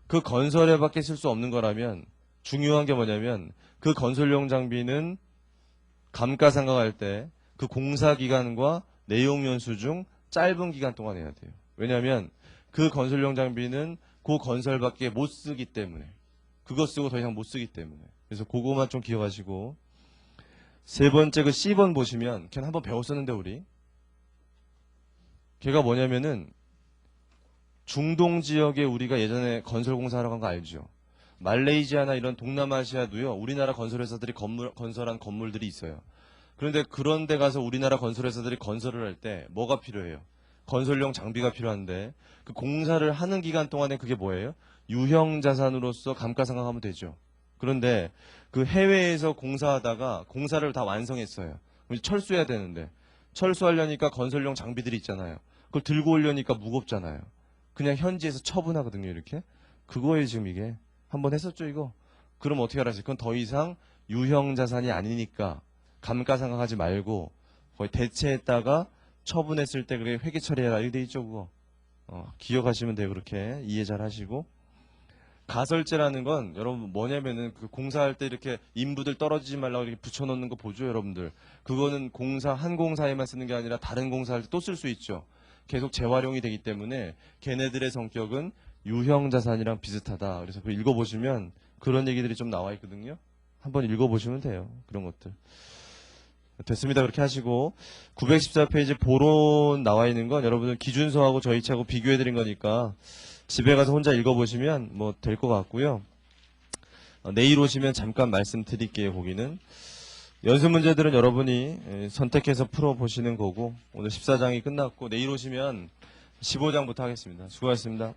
그 건설에밖에 쓸 수 없는 거라면 중요한 게 뭐냐면 그 건설용 장비는 감가상각할 때 그 공사 기간과 내용 연수 중 짧은 기간 동안 해야 돼요. 왜냐하면 그 건설용 장비는 그 건설밖에 못 쓰기 때문에, 그거 쓰고 더 이상 못 쓰기 때문에. 그래서 그거만 좀 기억하시고. 세 번째 그 C번 보시면 걔는 한번 배웠었는데 우리 걔가 뭐냐면은 중동 지역에 우리가 예전에 건설공사하러 간 거 알죠? 말레이시아나 이런 동남아시아도요. 우리나라 건설회사들이 건설한 건물들이 있어요. 그런데 그런 데 가서 우리나라 건설회사들이 건설을 할 때 뭐가 필요해요? 건설용 장비가 필요한데 그 공사를 하는 기간 동안에 그게 뭐예요? 유형자산으로서 감가상각하면 되죠. 그런데 그 해외에서 공사하다가 공사를 다 완성했어요. 그럼 철수해야 되는데 철수하려니까 건설용 장비들이 있잖아요. 그걸 들고 오려니까 무겁잖아요. 그냥 현지에서 처분하거든요. 이렇게. 그거에 지금 이게 한번 했었죠 이거. 그럼 어떻게 알았어요? 그건 더 이상 유형자산이 아니니까 감가상각하지 말고 거의 대체했다가 처분했을 때 그게 회계 처리해라 이렇게 돼 있죠 그거. 기억하시면 돼요. 그렇게 이해 잘 하시고. 가설제라는 건 여러분 뭐냐면은 그 공사할 때 이렇게 인부들 떨어지지 말라고 이렇게 붙여놓는 거 보죠 여러분들. 그거는 공사 한 공사에만 쓰는 게 아니라 다른 공사할 때 또 쓸 수 있죠. 계속 재활용이 되기 때문에 걔네들의 성격은 유형자산이랑 비슷하다. 그래서 그 읽어보시면 그런 얘기들이 좀 나와 있거든요. 한번 읽어보시면 돼요. 그런 것들. 됐습니다. 그렇게 하시고 914페이지 보론 나와 있는 건 여러분들 기준서하고 저희 차하고 비교해드린 거니까 집에 가서 혼자 읽어보시면 뭐 될 것 같고요. 내일 오시면 잠깐 말씀드릴게요. 거기는 연습 문제들은 여러분이 선택해서 풀어보시는 거고 오늘 14장이 끝났고 내일 오시면 15장부터 하겠습니다. 수고하셨습니다.